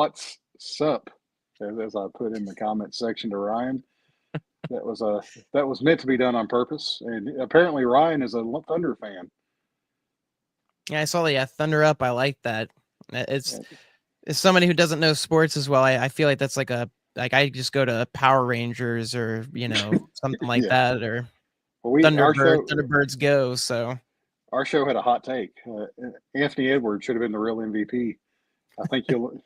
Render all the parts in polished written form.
What's sup? As I put in the comment section to Ryan. That was meant to be done on purpose. And apparently Ryan is a Thunder fan. Yeah, I saw the Thunder Up. I like that. It's as somebody who doesn't know sports as well, I feel like that's like I just go to Power Rangers or something like Yeah. that, or Well, Thunderbirds Go. So our show had a hot take. Anthony Edwards should have been the real MVP. I think you'll.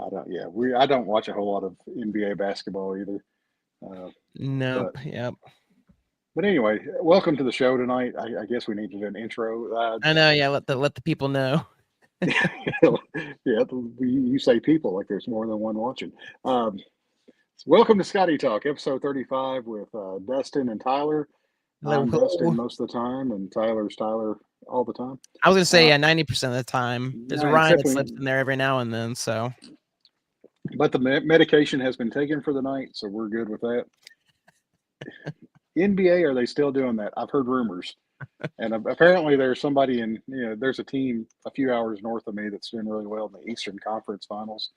I don't. Yeah, I don't watch a whole lot of NBA basketball either. nope. But Yep. but anyway, welcome to the show tonight. I guess we need to do an intro. I know. Yeah. Let the people know. Yeah, you say people like there's more than one watching. Welcome to Skottie Talk, episode 35 with Dustin and Tyler. I'm Dustin most of the time, and Tyler's Tyler all the time. I was gonna say 90% of the time. There's a Ryan that slips in there every now and then. So, but the medication has been taken for the night, so we're good with that. NBA, are they still doing that? I've heard rumors, and apparently there's somebody there's a team a few hours north of me that's doing really well in the Eastern Conference Finals.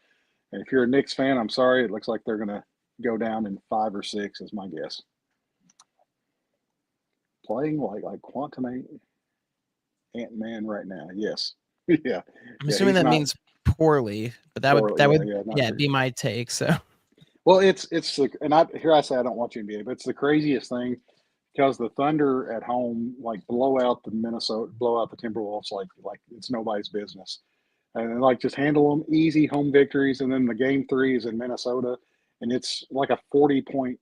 And if you're a Knicks fan, I'm sorry, it looks like they're going to go down in 5 or 6, is my guess. Playing like Quantum Ant-Man right now. Yes. Yeah. I'm assuming that means poorly, but that would be my take. So, well, it's and I say I don't watch NBA, but it's the craziest thing because the Thunder at home blow out the Timberwolves like it's nobody's business, and just handle them easy home victories, and then the game 3 is in Minnesota, and it's like a 40-point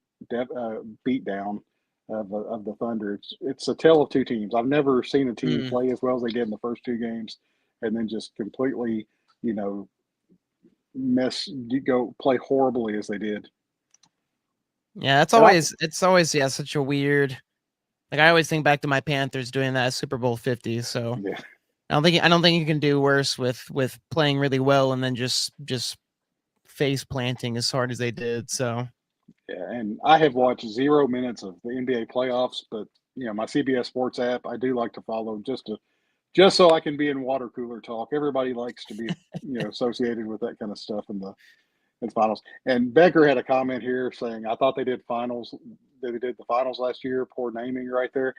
beatdown of the Thunder. It's a tale of two teams. I've never seen a team play as well as they did in the first 2 games, and then just completely, play horribly as they did. Yeah, it's always such a weird. Like I always think back to my Panthers doing that at Super Bowl 50. So yeah. I don't think you can do worse with playing really well and then just face planting as hard as they did. So yeah, and I have watched 0 minutes of the NBA playoffs, but my CBS Sports app I do like to follow just so I can be in water cooler talk. Everybody likes to be associated with that kind of stuff in the finals. And Becker had a comment here saying, "I thought they did the finals last year." Poor naming right there.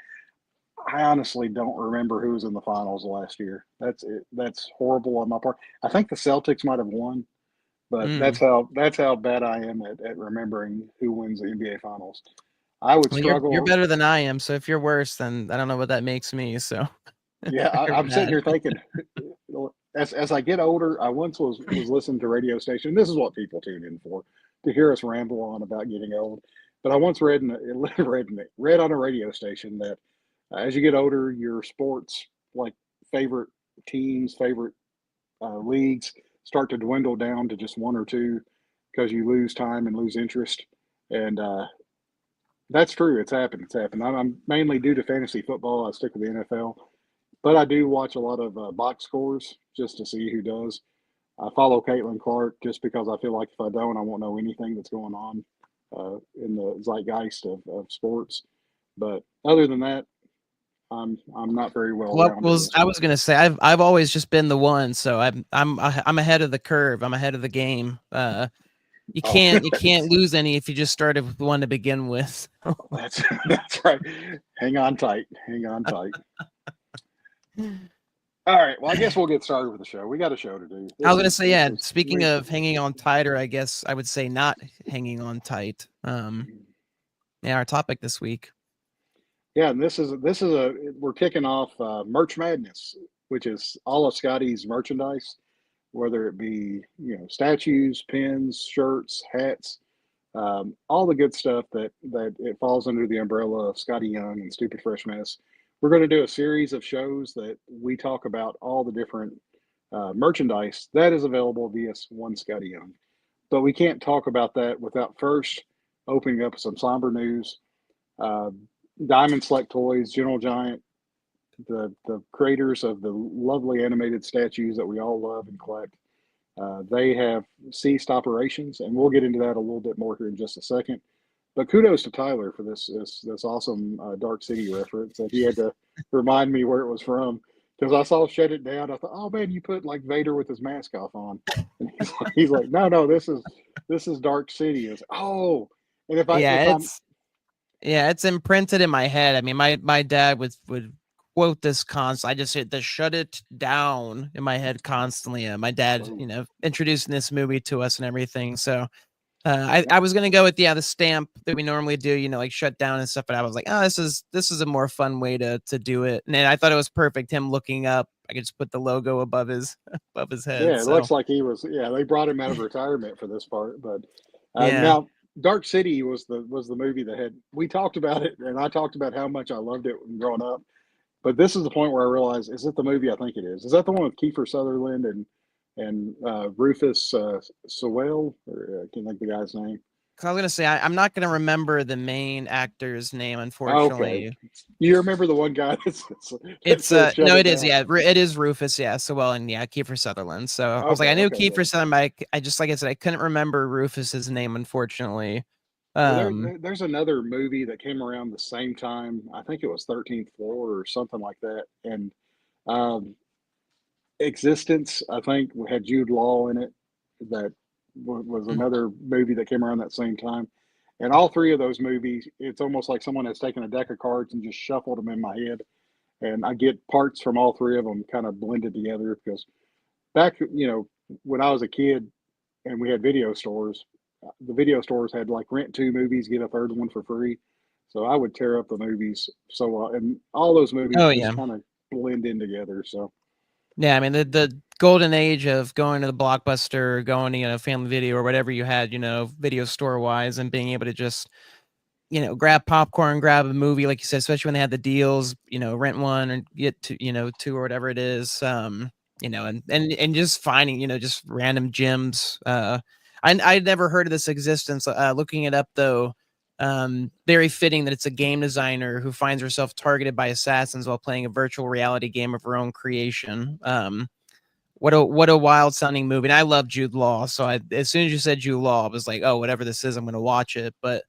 I honestly don't remember who was in the finals last year. That's horrible on my part. I think the Celtics might have won, but that's how bad I am at remembering who wins the NBA finals. I would struggle. You're better than I am, so if you're worse, then I don't know what that makes me. So yeah, I'm sitting here thinking, as I get older, I once was listening to radio station. This is what people tune in for, to hear us ramble on about getting old. But I once read on a radio station that as you get older, your sports favorite teams, favorite leagues start to dwindle down to just 1 or 2 because you lose time and lose interest. And that's true. It's happened. I'm mainly due to fantasy football. I stick with the NFL. But I do watch a lot of box scores just to see who does. I follow Caitlin Clark just because I feel like if I don't, I won't know anything that's going on in the zeitgeist of sports. But other than that, I'm not very well. I was gonna say I've always just been the one, so I'm ahead of the curve. I'm ahead of the game. You can't lose any if you just started with one to begin with. That's right. Hang on tight. All right. Well, I guess we'll get started with the show. We got a show to do. I was going to say, speaking of hanging on tight, or I guess I would say not hanging on tight. Our topic this week. Yeah, and we're kicking off Merch Madness, which is all of Skottie's merchandise, whether it be statues, pins, shirts, hats, all the good stuff that it falls under the umbrella of Skottie Young and Stupid Fresh Mess. We're going to do a series of shows that we talk about all the different merchandise that is available via one Skottie Young. But we can't talk about that without first opening up some somber news. Diamond Select Toys, General Giant, the creators of the lovely animated statues that we all love and collect, they have ceased operations, and we'll get into that a little bit more here in just a second. But kudos to Tyler for this awesome Dark City reference that he had to remind me where it was from, because I saw Shut It Down. I thought, oh man, you put like Vader with his mask off on, and he's like, no, this is Dark City. It's oh, and if I'm it's imprinted in my head. I mean, my dad would quote this constantly. I just hit the shut it down in my head constantly. My dad, oh, introducing this movie to us and everything. So I was gonna go with the stamp that we normally do, like shut down and stuff, but I was like, oh, this is a more fun way to do it. And then I thought it was perfect. Him looking up, I could just put the logo above his above his head. yeah, it So looks like he was. Yeah, they brought him out of retirement for this part, but yeah. now Dark City was the movie that had we talked about it, and I talked about how much I loved it when growing up. But this is the point where I realized, is it the movie I think it is? Is that the one with Kiefer Sutherland and Rufus Sewell? Or I can't think of the guy's name. 'Cause I was gonna say I'm not gonna remember the main actor's name, Okay, unfortunately. you remember the one guy that It's says "Shut no, it it is, down"? yeah, it is Rufus, yeah. So well, and yeah, Kiefer Sutherland. So I was like, Okay, I knew okay, yeah. Kiefer Sutherland, but I just like I said, I couldn't remember Rufus's name, unfortunately. Well, Um, there's another movie that came around the same time. I think it was 13th Floor or something like that, and um, Existence. I think had Jude Law in it. That was mm, another movie that came around that same time. And all three of those movies, it's almost like someone has taken a deck of cards and just shuffled them in my head, and I get parts from all three of them kind of blended together. Because back, when I was a kid and we had video stores, the video stores had like rent two movies, get a third one for free. So I would tear up the movies. So and all those movies oh just yeah. kind of blend in together. So Yeah, I mean the golden age of going to the Blockbuster, going to Family Video or whatever you had, video store wise, and being able to just grab popcorn, grab a movie, like you said, especially when they had the deals, rent one and get two or whatever it is, and just finding, just random gems. I'd never heard of this existence. Looking it up though, very fitting that it's a game designer who finds herself targeted by assassins while playing a virtual reality game of her own creation. What a wild sounding movie. And I love Jude Law, so as soon as you said Jude Law, I was like, oh, whatever this is, I'm going to watch it. But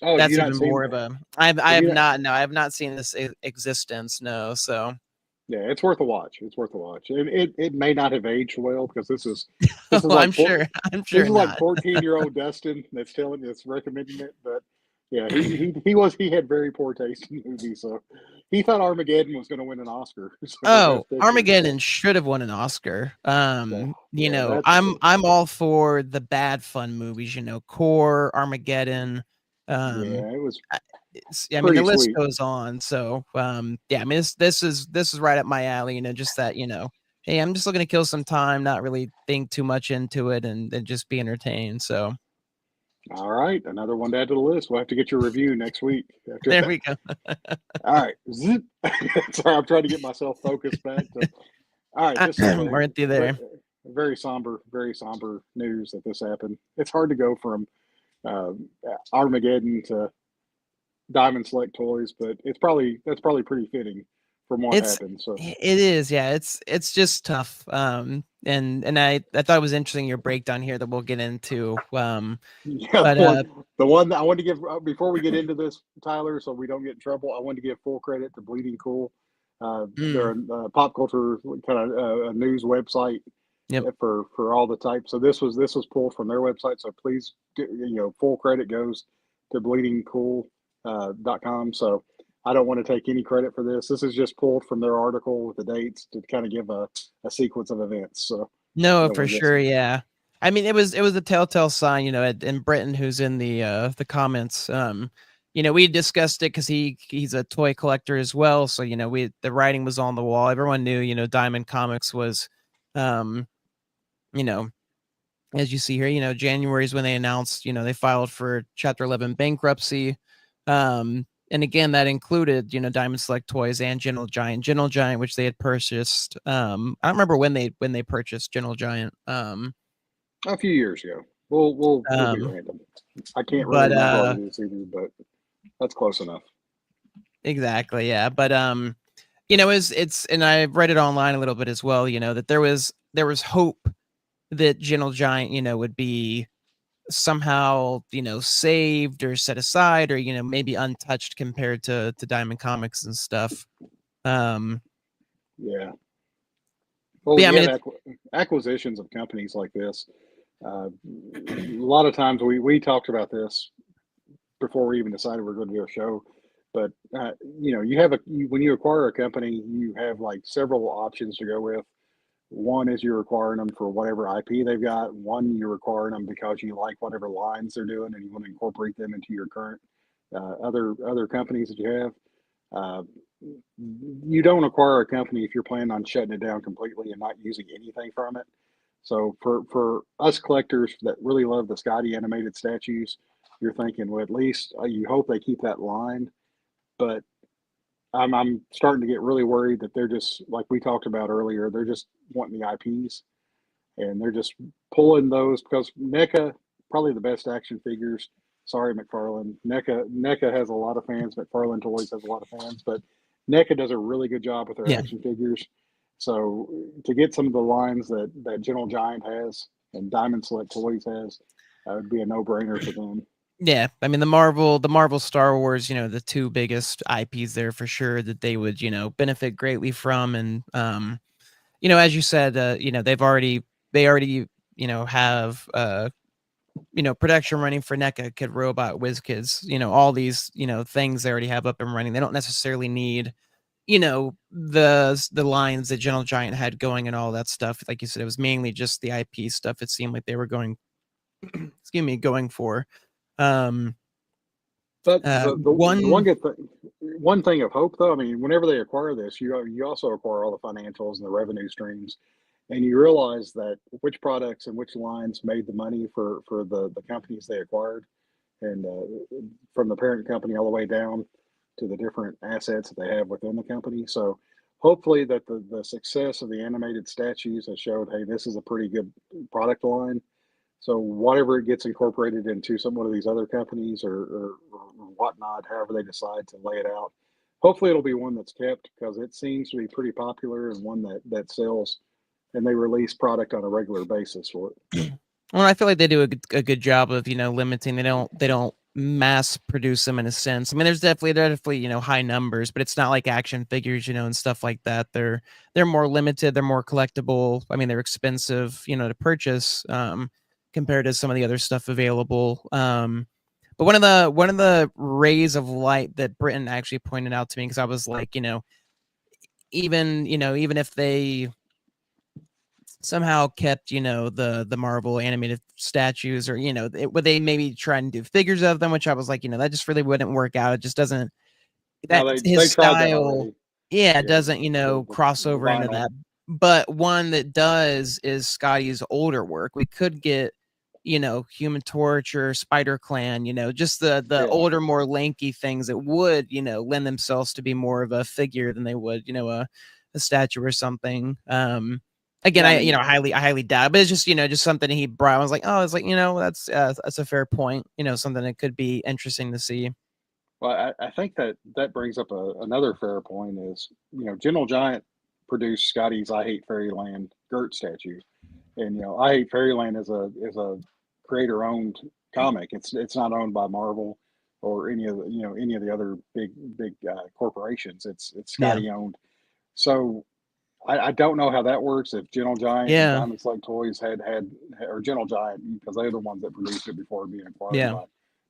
oh, have you that's not even seen? more of a I Have have you not? not no, I have not seen this existence, no, so Yeah, it's worth a watch. It's worth a watch. It may not have aged well because this is oh, like I'm this sure is like not. 14-year-old Dustin that's recommending it. But yeah, he had very poor taste in movies, so he thought Armageddon was going to win an Oscar for Oh, best picture. So Armageddon should have won an Oscar. yeah, that's I'm all for the bad fun movies, Core, Armageddon. Um, yeah, it was I mean, the pretty list sweet. goes on. So, yeah, I mean, this is right up my alley. Just that, hey, I'm just looking to kill some time, not really think too much into it, and just be entertained. So, All right, another one to add to the list. We'll have to get your review next week after there that. we go. All right, zip. Sorry, I'm trying to get myself focused back to. All right, this is Weren't you there? very somber news that this happened. It's hard to go from uh, Armageddon to Diamond Select Toys, but that's probably pretty fitting from what It's happened. So it is, yeah. It's just tough. And I thought it was interesting your breakdown here that we'll get into. yeah, But the one that I want to give before we get into this, Tyler, so we don't get in trouble. I want to give full credit to Bleeding Cool. They're mm, a pop culture kind of a news website yep. for all the types. So this was pulled from their website. So please, full credit goes to bleedingcool.com. So I don't want to take any credit for this. This is just pulled from their article with the dates to kind of give a sequence of events. So I No, don't for want to get sure, some. yeah. I mean, it was a telltale sign, and Britton, who's in the comments, we discussed it because he's a toy collector as well. So, the writing was on the wall. Everyone knew, Diamond Comics was, um, you know, as you see here, January is when they announced, they filed for Chapter 11 bankruptcy. And again, that included, Diamond Select Toys and General Giant, which they had purchased. I don't remember when they purchased General Giant. A few years ago. We'll be Um, random. I can't really but remember what it is either, but that's close enough. exactly, yeah. But it's and I read it online a little bit as well. That there was hope that General Giant, would be somehow saved or set aside or maybe untouched compared to Diamond Comics and stuff. um Yeah. Well, But when yeah, I you mean, have it's acquisitions of companies like this, a lot of times we talked about this before we even decided we're going to do a show. But you have when you acquire a company, you have like several options to go with. One is you're acquiring them for whatever IP they've got. One, you're acquiring them because you like whatever lines they're doing and you want to incorporate them into your current other companies that you have. Uh, you don't acquire a company if you're planning on shutting it down completely and not using anything from it. So for us collectors that really love the Skottie animated statues, you're thinking, well, at least you hope they keep that line. But I'm starting to get really worried that they're just like we talked about earlier. They're just wanting the IPs and they're just pulling those because NECA probably the best action figures. Sorry, McFarlane. NECA has a lot of fans. McFarlane Toys has a lot of fans, but NECA does a really good job with their yeah. action figures. So to get some of the lines that Gentle Giant has and Diamond Select Toys has, would be a no brainer for them. Yeah, I mean the Marvel Star Wars, the two biggest IPs there for sure that they would, benefit greatly from. And as you said, they already, have production running for NECA, Kid Robot, WizKids, all these, things they already have up and running. They don't necessarily need, the lines that Gentle Giant had going and all that stuff. Like you said, it was mainly just the IP stuff. It seemed like they were going, excuse me, going for. Um, But the one, one thing of hope though, I mean, whenever they acquire this, you also acquire all the financials and the revenue streams, and you realize that which products and which lines made the money for the companies they acquired, and from the parent company all the way down to the different assets that they have within the company. So hopefully that the success of the animated statues has showed, hey, this is a pretty good product line, so whatever it gets incorporated into some one of these other companies or whatnot, however they decide to lay it out, hopefully it'll be one that's kept because it seems to be pretty popular and one that sells, and they release product on a regular basis for it. well, I feel like they do a good job of limiting. They don't mass produce them in a sense. I mean, they're definitely high numbers, but it's not like action figures, and stuff like that. They're more limited. They're more collectible. I mean, they're expensive, to purchase compared to some of the other stuff available. But one of the rays of light that Britton actually pointed out to me, because I was like, even if they somehow kept the Marvel animated statues, or would they maybe try and do figures of them, which I was like, that just really wouldn't work out. It just doesn't, Now that his they tried that style, already. yeah, Yeah, doesn't cross the over into vinyl. that. But one that does is Skottie's older work. We could get Human Torch or Spider Clan, just the Yeah, older, more lanky things that would lend themselves to be more of a figure than they would a statue or something. Again, yeah. I I mean, highly doubt, but it's just just something he brought. I was like, oh, it's like that's a fair point. Something that could be interesting to see. well, I think that brings up another fair point is Gentle Giant produced Scotty's I Hate Fairyland Gert statue, and I Hate Fairyland is a creator owned comic. It's not owned by Marvel or any of the other big corporations. It's Yeah, Scotty owned. So I don't know how that works. If Gentle Giant and yeah, Diamond Select Toys had or Gentle Giant, because they're the ones that produced it before being acquired yeah. by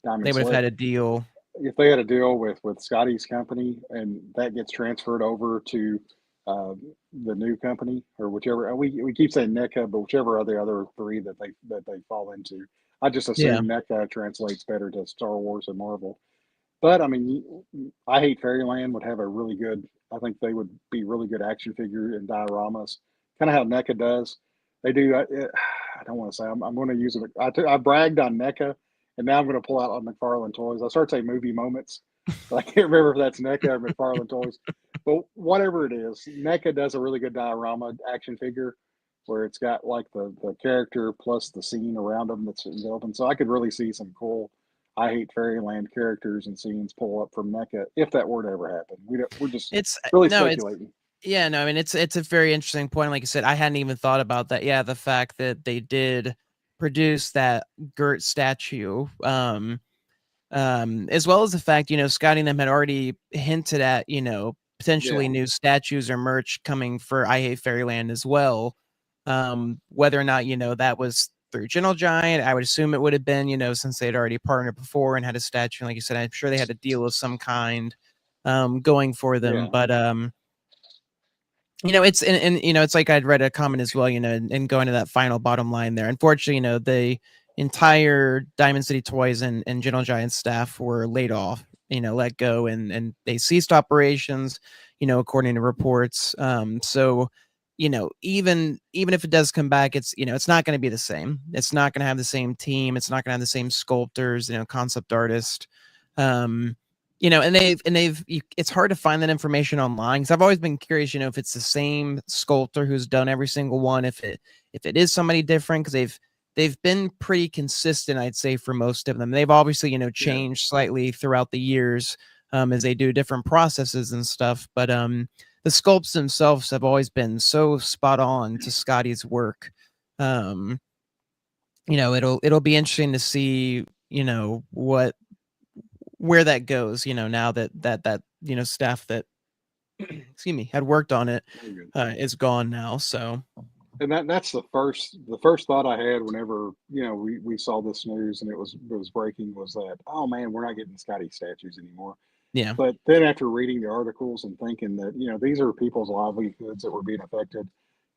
They Diamond would have had Select. a deal. If they had a deal with Scotty's company and that gets transferred over to uh, the new company or whichever, we keep saying NECA, but whichever are the other three that they fall into, I just Yeah, assume NECA translates better to Star Wars and Marvel. But I mean, I Hate Fairyland would have a really good. I think they would be really good action figure and dioramas, kind of how NECA does. They do. I don't want to say. I'm going to use it. I bragged on NECA, and now I'm going to pull out on McFarlane Toys. I start saying movie moments, but I can't remember if that's NECA or McFarlane Toys. But whatever it is, NECA does a really good diorama action figure where it's got like the character plus the scene around them that's developing. So I could really see some cool I Hate Fairyland characters and scenes pull up from NECA if that were to ever happen. We're just it's really no, it's speculating. yeah, no, I mean it's a very interesting point. Like I said, I hadn't even thought about that. Yeah, the fact that they did produce that Gert statue, as well as the fact Scotty and them had already hinted at potentially new statues or merch coming for I Hate Fairyland as well. Whether or not, that was through Gentle Giant, I would assume it would have been, since they'd already partnered before and had a statue. Like you said, I'm sure they had a deal of some kind going for them. But it's and it's like I'd read a comment as well, and going to that final bottom line there. Unfortunately, the entire Diamond City Toys and Gentle Giant staff were laid off, let go, and they ceased operations, according to reports. So, even if it does come back, it's not going to be the same. It's not going to have the same team. It's not going to have the same sculptors, concept artist. It's hard to find that information online, because I've always been curious, if it's the same sculptor who's done every single one, if it is somebody different, because they've been pretty consistent, I'd say, for most of them. They've obviously, changed slightly throughout the years, as they do different processes and stuff. But the sculpts themselves have always been so spot on to Skottie's work. It'll be interesting to see, where that goes, now that staff that excuse me, had worked on it is gone now. So, and that's the first thought I had whenever we saw this news and it was breaking, was that, oh man, we're not getting Skottie statues anymore. Yeah. But then after reading the articles and thinking that these are people's livelihoods that were being affected,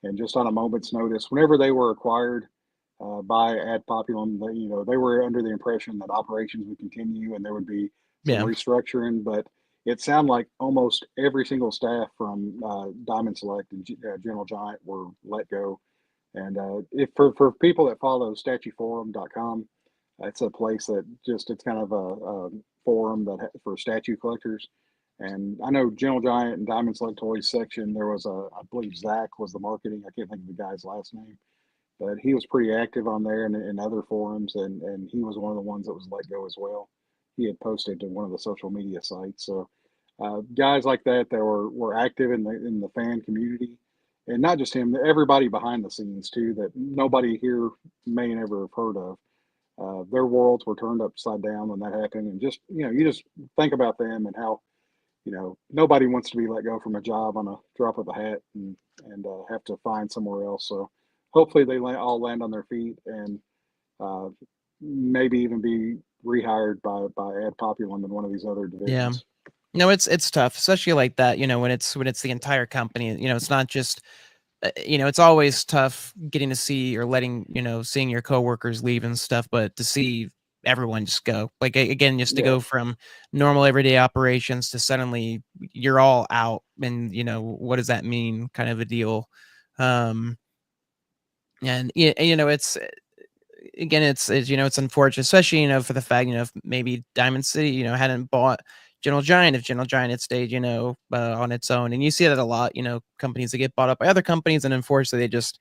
and just on a moment's notice, whenever they were acquired by Ad Populum, they were under the impression that operations would continue and there would be some restructuring, but it sounded like almost every single staff from Diamond Select and Gentle Giant were let go. And if for people that follow statueforum.com, it's a place that it's kind of a forum for statue collectors. And I know Gentle Giant and Diamond Select Toys section, there was I believe Zach was the marketing. I can't think of the guy's last name, but he was pretty active on there and in other forums. And he was one of the ones that was let go as well. He had posted to one of the social media sites. So guys like that were active in the fan community, and not just him, everybody behind the scenes too, that nobody here may never have heard of. Their worlds were turned upside down when that happened, and just you just think about them and how nobody wants to be let go from a job on a drop of a hat and have to find somewhere else. So hopefully they all land on their feet and maybe even be rehired by Ad Populum in one of these other divisions. No, it's tough, especially like that, when it's the entire company. It's not just it's always tough getting to see or seeing your coworkers leave and stuff, but to see everyone just go, like, again, just to go from normal everyday operations to suddenly you're all out, and what does that mean, kind of a deal. And it's, again, it's it's unfortunate, especially for the fact if maybe Diamond City hadn't bought Gentle Giant, if Gentle Giant had stayed on its own. And you see that a lot, companies that get bought up by other companies, and unfortunately they just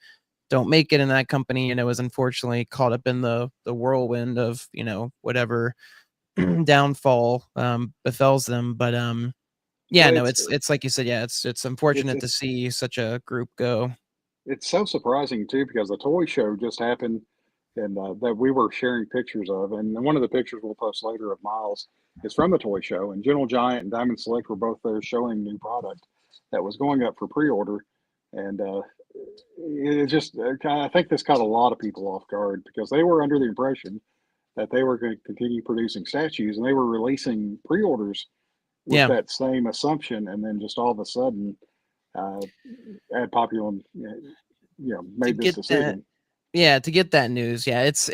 don't make it, and that company is unfortunately caught up in the whirlwind of whatever downfall befalls them. But it's like you said, it's unfortunate to see such a group go. It's so surprising too, because the toy show just happened, and that we were sharing pictures of, and one of the pictures we'll post later of Miles is from the toy show, and Gentle Giant and Diamond Select were both there showing new product that was going up for pre-order. And it just I think this caught a lot of people off guard, because they were under the impression that they were going to continue producing statues, and they were releasing pre-orders with that same assumption, and then just all of a sudden Ad Populum made this decision. To get that news. It's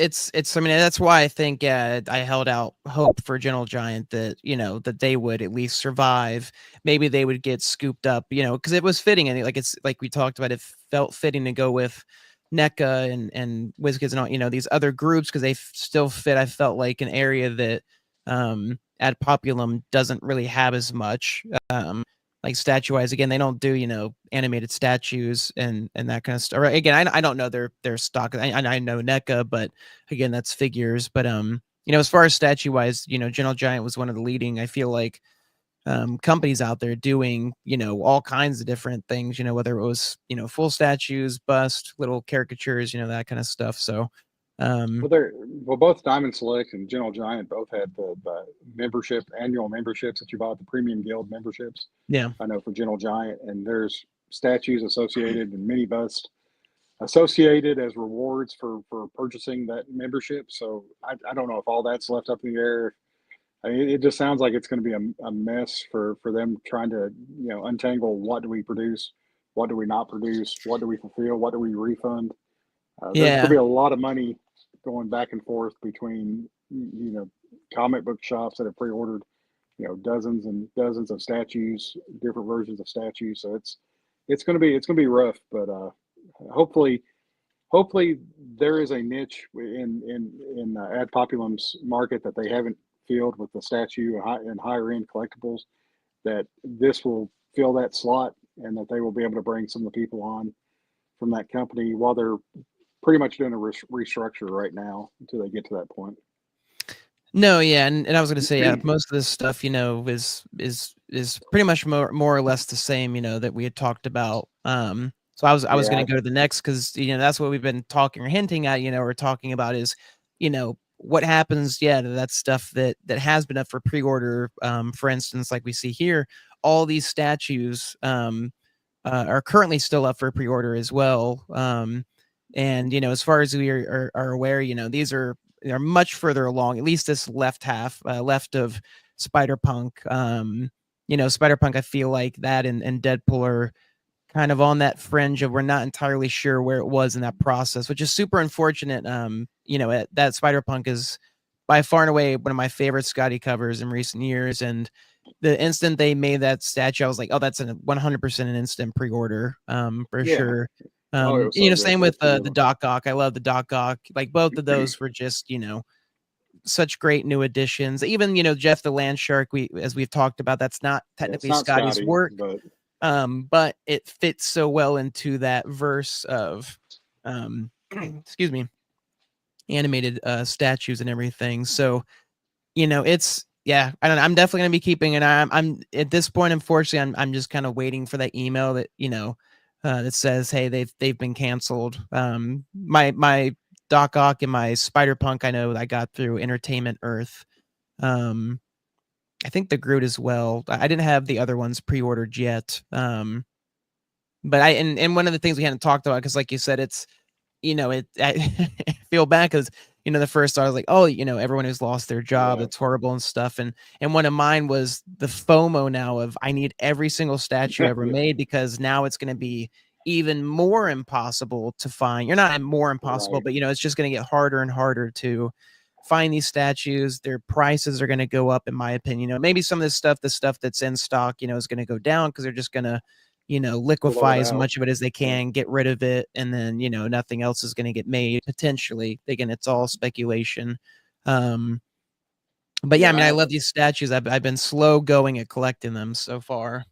I mean, that's why I think I held out hope for Gentle Giant that that they would at least survive. Maybe they would get scooped up, because it was fitting, and it's like we talked about, it felt fitting to go with NECA and WizKids and all, these other groups, because they still fit, I felt like, an area that Ad Populum doesn't really have as much. Like statue wise, again, they don't do animated statues and that kind of stuff. Again, I don't know their stock. I know NECA, but again, that's figures. But as far as statue wise, Gentle Giant was one of the leading, I feel like, companies out there doing all kinds of different things. Whether it was full statues, bust, little caricatures, that kind of stuff. So Well, both Diamond Select and Gentle Giant both had the membership, annual memberships that you bought, the Premium Guild memberships. Yeah. I know for Gentle Giant, and there's statues associated and mini bust associated as rewards for purchasing that membership. So I don't know if all that's left up in the air. I mean, it just sounds like it's going to be a mess for them trying to untangle what do we produce, what do we not produce, what do we fulfill, what do we refund. There's going to be Yeah. a lot of money going back and forth between comic book shops that have pre-ordered dozens and dozens of statues, different versions of statues. So it's going to be rough, but hopefully there is a niche in Ad Populum's market that they haven't filled with the statue and higher end collectibles, that this will fill that slot, and that they will be able to bring some of the people on from that company while they're pretty much doing a restructure right now until they get to that point. No, yeah, and I was gonna say, yeah, most of this stuff, is pretty much more or less the same, that we had talked about. So I was gonna Yeah, go to the next because that's what we've been talking or hinting at, or talking about is, what happens, yeah, to that stuff that has been up for pre-order. For instance, like we see here, all these statues are currently still up for pre-order as well. And as far as we are aware, these are much further along, at least this left half, left of Spider-Punk. Spider-Punk, I feel like that and Deadpool are kind of on that fringe of we're not entirely sure where it was in that process, which is super unfortunate. That Spider-Punk is by far and away one of my favorite Skottie covers in recent years. And the instant they made that statue, I was like, oh, that's a 100% an instant pre-order, for yeah. sure. Oh, it was so good. Same Those with two of the them. Doc Ock. I love the Doc Ock. Like both of those were just, such great new additions. Even, Jeff the Land Shark, as we've talked about, that's not Yeah, it's technically not Scottie's Scotty, work. but But it fits so well into that verse of excuse me, animated statues and everything. So, it's yeah, I don't know. I'm definitely gonna be keeping an eye. I'm at this point, unfortunately, I'm just kind of waiting for that email that that says, hey, they've been canceled. My Doc Ock and my Spider Punk, I know I got through Entertainment Earth. Um, I think the Groot as well. I didn't have the other ones pre-ordered yet. But and one of the things we hadn't talked about, because like you said, it's I feel bad because the first thought I was like, oh, everyone who's lost their job, yeah, it's horrible and stuff. And one of mine was the FOMO now of I need every single statue ever yeah, made, because now it's going to be even more impossible to find. You're not more impossible, right, but it's just going to get harder and harder to find these statues. Their prices are going to go up, in my opinion. Maybe some of this stuff, the stuff that's in stock, is going to go down because they're just going to blow liquefy it as out. much of it as they Yeah, can, get rid of it, and then nothing else is going to get made potentially. Again, it's all speculation. Um, but yeah, I mean, I yeah. love these statues. I've been slow going at collecting them so far.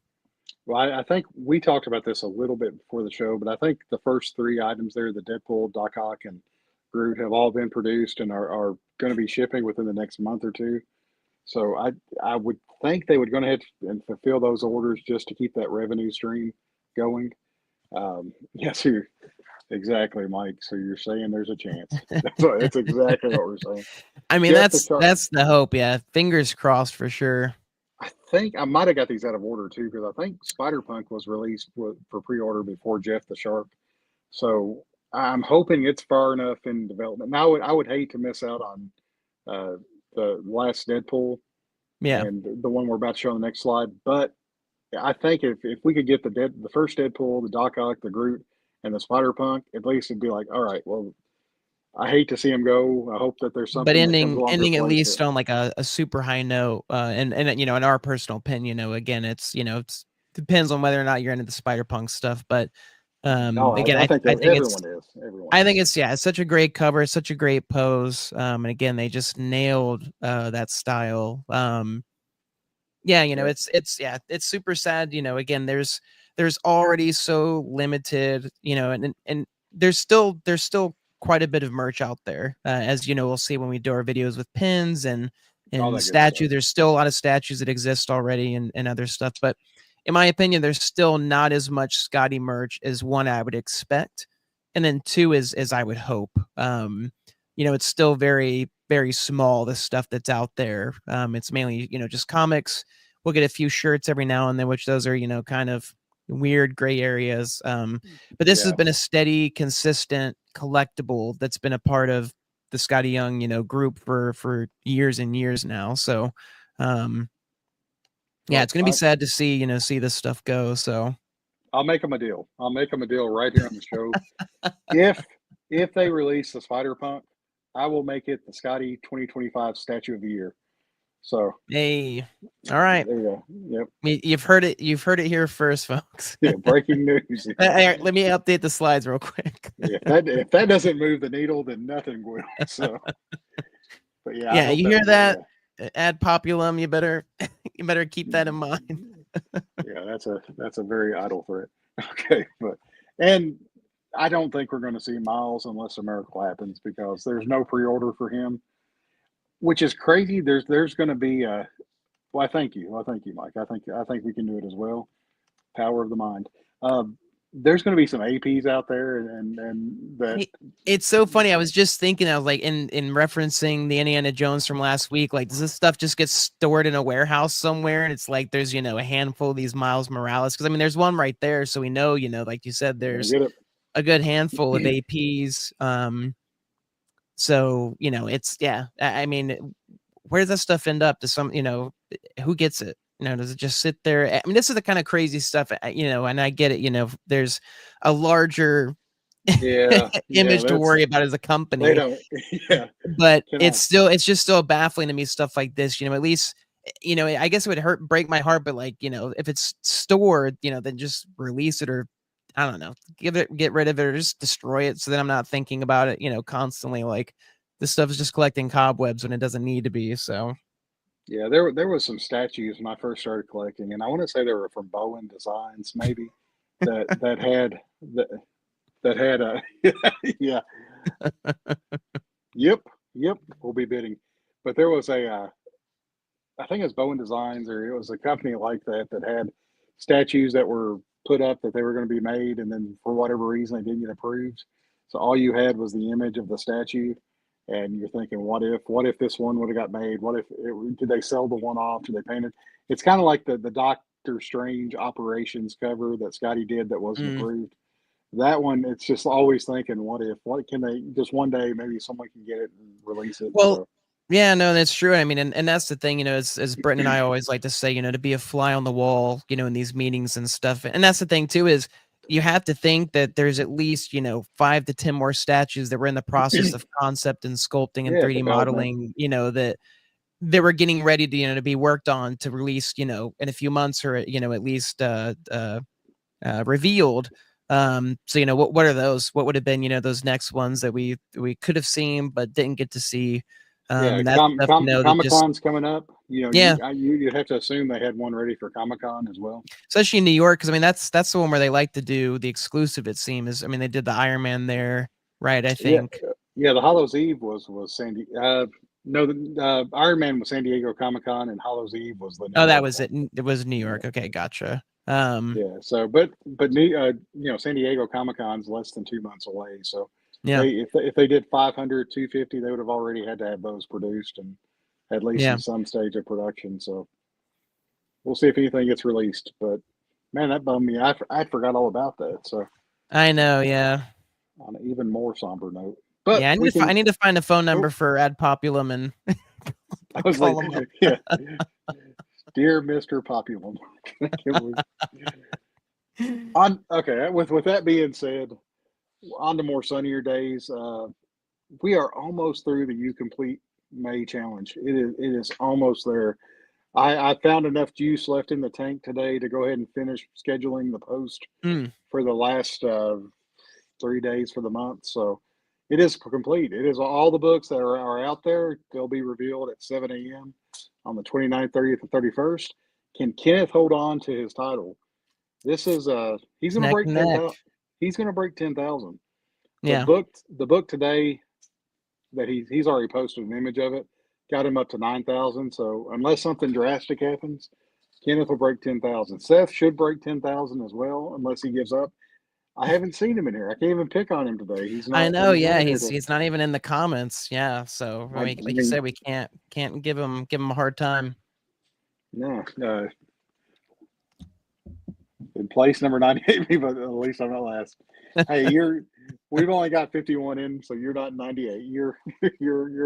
Well, I think we talked about this a little bit before the show, but I think the first three items there, the Deadpool, Doc Ock, and Groot, have all been produced and are going to be shipping within the next month or two. So I would think they would go ahead and fulfill those orders just to keep that revenue stream going. Yes, exactly, Mike. So you're saying there's a chance. That's exactly what we're saying. I mean, Jeff the that's Shark. that's the hope. Yeah, fingers crossed for sure. I think I might have got these out of order too, because I think Spider Punk was released for pre-order before Jeff the Shark. So I'm hoping it's far enough in development. Now I would hate to miss out on uh, the last Deadpool Yeah. and the one we're about to show on the next slide. But I think if we could get the first Deadpool, the Doc Ock, the Groot, and the Spider Punk, at least it'd be like, all right, well, I hate to see him go. I hope that there's But something that comes along to ending at replace it. least on like a super high note, and in our personal opinion, again, it's it's depends on whether or not you're into the Spider Punk stuff. But Oh, again, I think I that think it's everyone is. Everyone I is. think it's yeah, it's such a great cover, it's such a great pose. And again, they just nailed that style. Yeah, Yep. it's yeah, it's super sad. Again, there's already so limited, and there's still quite a bit of merch out there. As we'll see when we do our videos with pins All and that good statue. stuff. There's still a lot of statues that exist already and other stuff. But in my opinion, there's still not as much Skottie merch as one I would expect, and then two is as I would hope. it's still very, very small, the stuff that's out there. It's mainly, just comics. We'll get a few shirts every now and then, which those are, kind of weird gray areas. But this has Yeah, been a steady, consistent collectible that's been a part of the Skottie Young, group for years and years now. So, yeah, well, it's gonna be sad to see this stuff go. So, I'll make them a deal. I'll make them a deal right here on the show. If if they release the Spider Punk, I will make it the Scotty 2025 Statue of the Year. So hey, all right. there you go. Yep. You've heard it. You've heard it here first, folks. Yeah. Breaking news. Hey, let me update the slides real quick. If that doesn't move the needle, then nothing will. So, but yeah, I Yeah, hope you that hear one. that? Ad populum. You better keep that in mind. Yeah, that's a very idle threat. Okay, and I don't think we're going to see Miles unless a miracle happens because there's no pre-order for him, which is crazy. There's going to be a. Well, thank you. Well, thank you, Mike. I think we can do it as well. Power of the mind. There's going to be some APs out there, and that. It's so funny. I was just thinking, I was like, in referencing the Indiana Jones from last week, like, does this stuff just get stored in a warehouse somewhere? And it's like, there's, a handful of these Miles Morales. Cause I mean, there's one right there. So we know, like you said, We're gonna there's get it. a good handful of APs. So, it's, yeah, I mean, where does that stuff end up? To some, who gets it? Does it just sit there? I mean, this is the kind of crazy stuff, and I get it. There's a larger Yeah, yeah. image to That's worry about as a they company, don't. Yeah. but Can I? it's just still baffling to me, stuff like this. At least, I guess it would break my heart, but like, if it's stored, then just release it, or I don't know, get rid of it, or just destroy it, so that I'm not thinking about it, constantly. Like, this stuff is just collecting cobwebs when it doesn't need to be. So, Yeah, there was some statues when I first started collecting, and I want to say they were from Bowen Designs, maybe that had that had a yeah. Yep, yep. We'll be bidding, but there was a I think it was Bowen Designs, or it was a company like that that had statues that were put up that they were going to be made, and then for whatever reason they didn't get approved. So all you had was the image of the statue, and you're thinking, what if this one would have got made? Did they sell the one off? Did they paint it? It's kind of like the Doctor Strange Operations cover that Scotty did that wasn't mm. approved. That one, it's just always thinking, what if? What can they? Just one day, maybe someone can get it and release it. Well, So yeah, no, that's true. I mean, and that's the thing, as Britton and I always like to say, to be a fly on the wall, in these meetings and stuff. And that's the thing too, is you have to think that there's at least, 5 to 10 more statues that were in the process of concept and sculpting and yeah, 3D development. modeling, that they were getting ready to, to be worked on to release, in a few months, or, at least revealed. So, what are those? What would have been, those next ones that we could have seen but didn't get to see? Yeah, And that stuff, that Comic just, Con's coming up. yeah, You'd have to assume they had one ready for Comic Con as well. especially in New York, because I mean, that's the one where they like to do the exclusive. It seems. I mean, they did the Iron Man there, right? I Yeah, think. yeah. The Hallows Eve was Sandy. No, the Iron Man was San Diego Comic Con, and Hallows Eve was the New Oh, that York was one. it. It was New Yeah, York. Okay, gotcha. yeah. So, but New, San Diego Comic Con's less than 2 months away. So, Yeah, if they did 500, 250, they would have already had to have those produced and at least yeah. in some stage of production. So, we'll see if anything gets released. But man, that bummed me. I forgot all about that. So I know. Yeah, on an even more somber note, but yeah. we I can. need to find a phone number Oh, for Ad Populum and I was like, call them up. yeah, dear Mister Populum. On okay. With that being said, on to more sunnier days. We are almost through the You Complete May challenge. It is almost there. I found enough juice left in the tank today to go ahead and finish scheduling the post Mm, for the last 3 days for the month. So it is complete. It is all the books that are out there. They'll be revealed at 7 a.m. on the 29th, 30th, and 31st. Can Kenneth hold on to his title? This is he's it's going to neck break and 10,000. neck. He's going to break 10,000. The Yeah, book the book today that he's already posted an image of it got him up to 9,000. So unless something drastic happens, Kenneth will break 10,000. Seth should break 10,000 as well, unless he gives up. I haven't seen him in here. I can't even pick on him today. He's I not. know, He's not yeah, in here. he's not even in the comments. Yeah, so I I mean, like you mean, said, we can't give him a hard time. no. In place number 98, but at least I'm not last. Hey, we've only got 51 in, so you're not 98. You're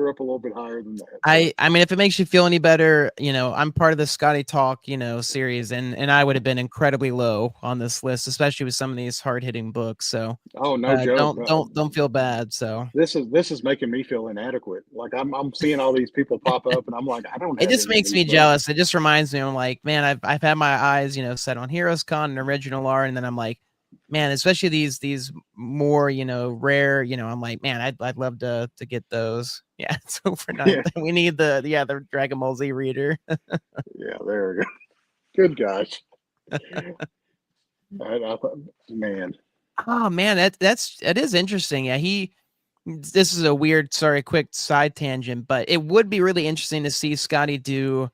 up a little bit higher than that. So. I mean, if it makes you feel any better, I'm part of the Skottie Talk, series, and I would have been incredibly low on this list, especially with some of these hard hitting books. So, Oh, no joke. don't feel bad. So This is making me feel inadequate. Like I'm seeing all these people pop up, and I'm like, I don't it have just any of makes these me books. jealous. It just reminds me, I'm like, man, I've had my eyes, set on Heroes Con and Original Art, and then I'm like, man, especially these more, rare, I'm like, man, I'd love to get those. Yeah, so for none, Yeah, we need the Dragon Ball Z reader. yeah. There we go. Good gosh. I thought, man. Oh man, that is interesting. Yeah, this is a weird, sorry, quick side tangent, but it would be really interesting to see Skottie do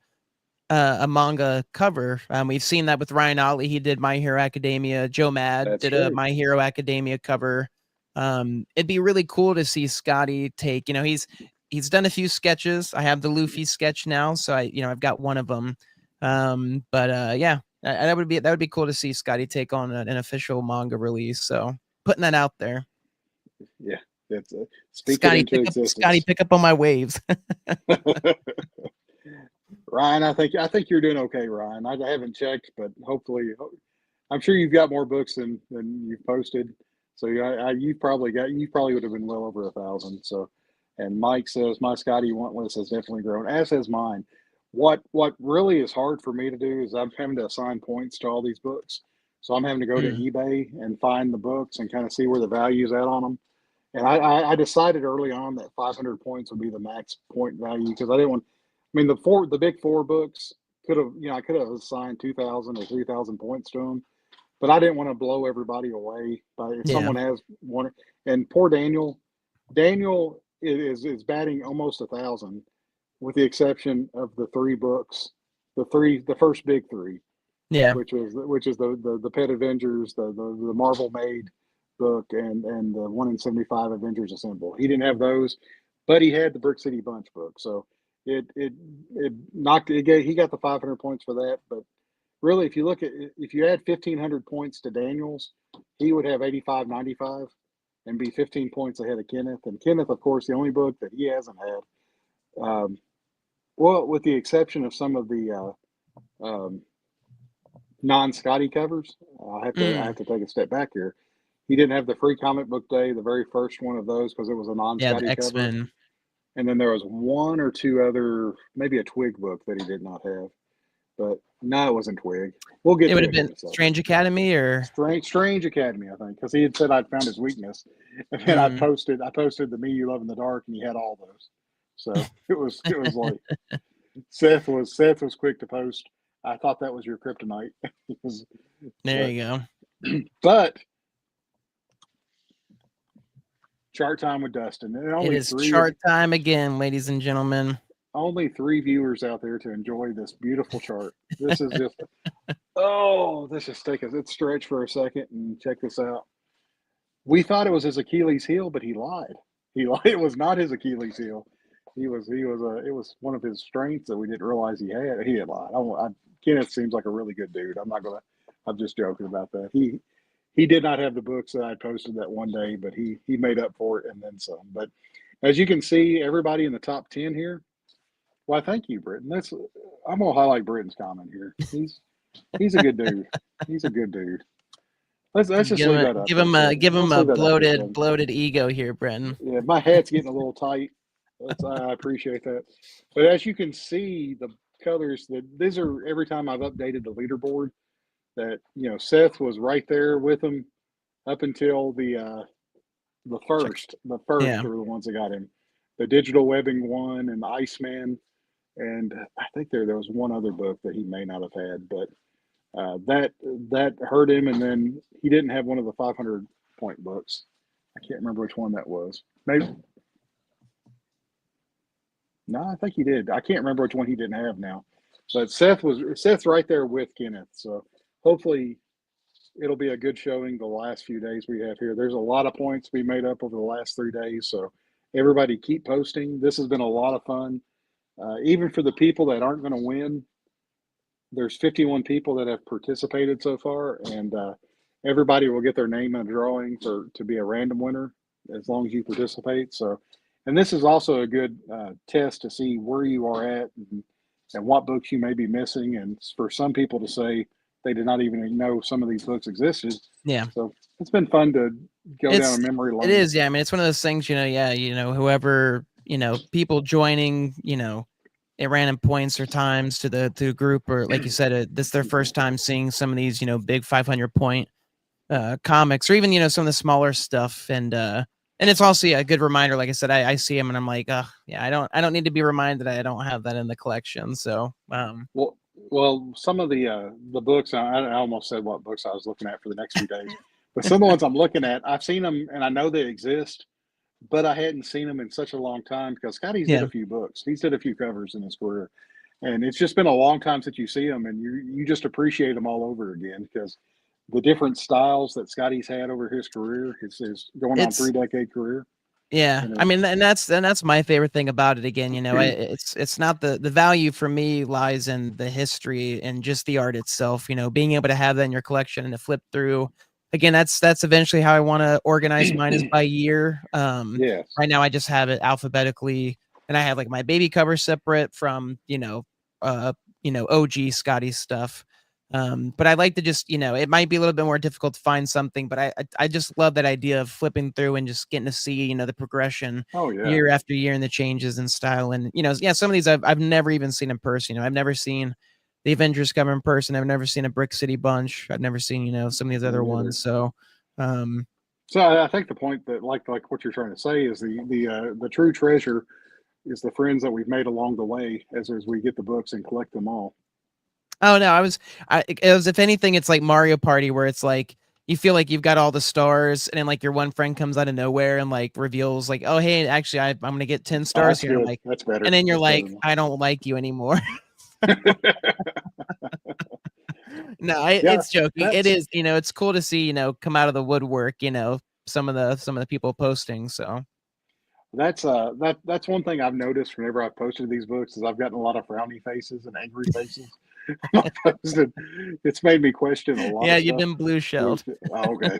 a manga cover. We've seen that with Ryan Ollie. He did My Hero Academia. Joe Mad That's did a true. My Hero Academia cover. It'd be really cool to see Skottie take. He's done a few sketches. I have the Luffy sketch now, so I've got one of them. But yeah, that would be cool to see Skottie take on an official manga release. So putting that out there. Yeah, that's speak it into Skottie, existence. pick up on my waves. Ryan, I think you're doing okay, Ryan. I haven't checked, but hopefully, I'm sure you've got more books than you've posted. So you probably would have been well over 1,000. So, and Mike says my Skottie want list has definitely grown, as has mine. What really is hard for me to do is I'm having to assign points to all these books. So I'm having to go to Mm, eBay and find the books and kind of see where the value's at on them. And I decided early on that 500 points would be the max point value because I didn't want. I mean, the big four books I could have assigned 2,000 or 3,000 points to them, but I didn't want to blow everybody away. But if yeah, someone has one, and poor Daniel is batting almost 1,000, with the exception of the three books, the first big three, yeah, which is the Pet Avengers, the Marvel made book, and the 1 in 75 Avengers Assemble. He didn't have those, but he had the Brick City Bunch book. So it knocked it. He got the 500 points for that. But really, if you add 1,500 points to Daniels, he would have 85-95 and be 15 points ahead of Kenneth. And Kenneth, of course, the only book that he hasn't had, well, with the exception of some of the non-Skottie covers. I mm, have to take a step back here. He didn't have the free comic book day, the very first one of those, because it was a yeah. The non-Skottie cover. X-Men. And then there was one or two other, maybe a Twig book that he did not have. But no, it wasn't Twig. We'll get It would to have it here been in a second. Strange Academy, or Strange Academy, I think, because he had said I'd found his weakness, and then mm. I posted the Me You Love in the Dark, and he had all those. So it was like Seth was quick to post. I thought that was your kryptonite. There but you go. but chart time with Dustin, and It is chart time again, ladies and gentlemen. only three viewers out there to enjoy this beautiful chart. This is just let's just take a let's stretch for a second and check this out. We thought it was his Achilles heel, but he lied. He lied. It was not his Achilles heel. It was one of his strengths that we didn't realize he had. He had lied. Kenneth seems like a really good dude. I'm just joking about that. He did not have the books that I posted that one day, but he made up for it and then some. But as you can see, everybody in the top 10 here. Why, thank you, Britton. I'm gonna highlight Britton's comment here. He's a good dude. He's a good dude. Let's just leave that up for a second. Give him Let's a leave that up for a second. bloated ego here, Brenton. Yeah, my hat's getting a little tight. I appreciate that. But as you can see, the colors that these are every time I've updated the leaderboard. That Seth was right there with him up until the first Yeah. were the ones that got him. The digital webbing one and the Iceman, and I think there was one other book that he may not have had, but that hurt him. And then he didn't have one of the 500 point books. I can't remember which one that was. Maybe no, I think he did. I can't remember which one he didn't have now. But Seth's right there with Kenneth. So hopefully it'll be a good showing the last few days we have here. There's a lot of points we made up over the last 3 days, so everybody keep posting. This has been a lot of fun. Even for the people that aren't going to win, there's 51 people that have participated so far, and everybody will get their name in a drawing to be a random winner as long as you participate. So, and this is also a good test to see where you are at and what books you may be missing, and for some people to say they did not even know some of these books existed. Yeah. So it's been fun to go down a memory lane. It is, yeah. I mean, it's one of those things, whoever, people joining, at random points or times to the group, or like you said, this is their first time seeing some of these, big 500 point comics, or even, some of the smaller stuff. And it's also a good reminder. Like I said, I see them and I'm like, oh yeah, I don't need to be reminded I don't have that in the collection. So, well, some of the books, I almost said what books I was looking at for the next few days, but some of the ones I'm looking at, I've seen them and I know they exist, but I hadn't seen them in such a long time because Skottie's did a few books. He's did a few covers in his career, and it's just been a long time since you see them, and you just appreciate them all over again because the different styles that Skottie's had over his career, his going on 3-decade career. Yeah, I mean, and that's my favorite thing about it. Again, it's not the value for me lies in the history and just the art itself. Being able to have that in your collection and to flip through. Again, that's eventually how I want to organize mine is by year. Yes. Right now I just have it alphabetically, and I have like my baby cover separate from OG Skottie stuff. But I like to just, it might be a little bit more difficult to find something, but I just love that idea of flipping through and just getting to see, the progression year after year and the changes in style. And, some of these I've never even seen in person. I've never seen the Avengers cover in person. I've never seen a Brick City bunch. I've never seen, some of these other ones. So, so I think the point that like what you're trying to say is the true treasure is the friends that we've made along the way as we get the books and collect them all. Oh no, it was, if anything, it's like Mario Party where it's like you feel like you've got all the stars, and then like your one friend comes out of nowhere and like reveals like, oh hey, actually I'm gonna get 10 stars here. Like, that's better. And then you're like, I don't like you anymore. No, it's joking. It is, it's cool to see, come out of the woodwork, some of the people posting. So that's one thing I've noticed whenever I've posted these books is I've gotten a lot of frowny faces and angry faces. It's made me question a lot. Yeah, you've been blue shelled. Oh, okay.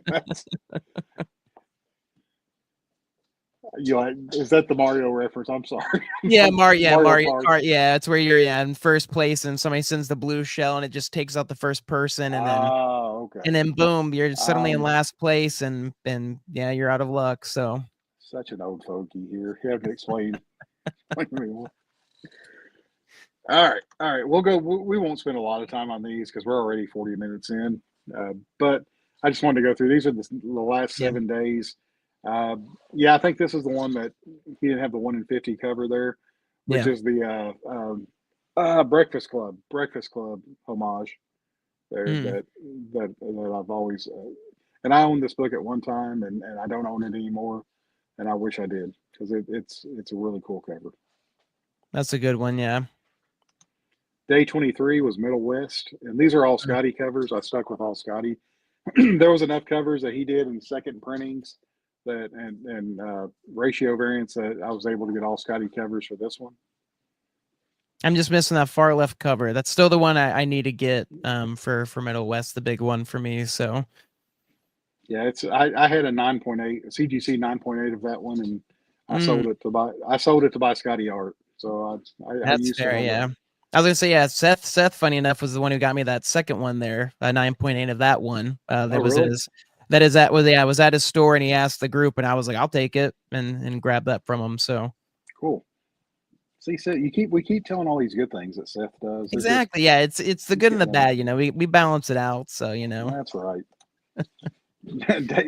Is that the Mario reference? I'm sorry. Yeah, Mario Kart. Yeah, it's where you're in first place and somebody sends the blue shell and it just takes out the first person, and then and then boom, you're suddenly in last place, and yeah, you're out of luck. So such an old fogey here. You have to explain. All right. We'll go. We won't spend a lot of time on these because we're already 40 minutes in. But I just wanted to go through. These are the last 7 days. I think this is the one that he didn't have the 1 in 50 cover there, which is the Breakfast Club homage there that I've always and I owned this book at one time and I don't own it anymore, and I wish I did because it's a really cool cover. That's a good one. Yeah. Day 23 was Middle West, and these are all Skottie covers. I stuck with all Skottie. There was enough covers that he did in second printings that and ratio variants that I was able to get all Skottie covers for this one. I'm just missing that far left cover. That's still the one I need to get for Middle West, the big one for me. So yeah, I had a 9.8, a CGC 9.8 of that one, and I sold it to buy Skottie art. So that's used fair. Yeah. I was gonna say, yeah, Seth, funny enough, was the one who got me that second one there, 9.8 of that one. That was really? Was at his store, and he asked the group, and I was like, I'll take it and grab that from him. So cool. See, Seth, we keep telling all these good things that Seth does. Exactly. Yeah, it's the good and the bad. We balance it out. So that's right.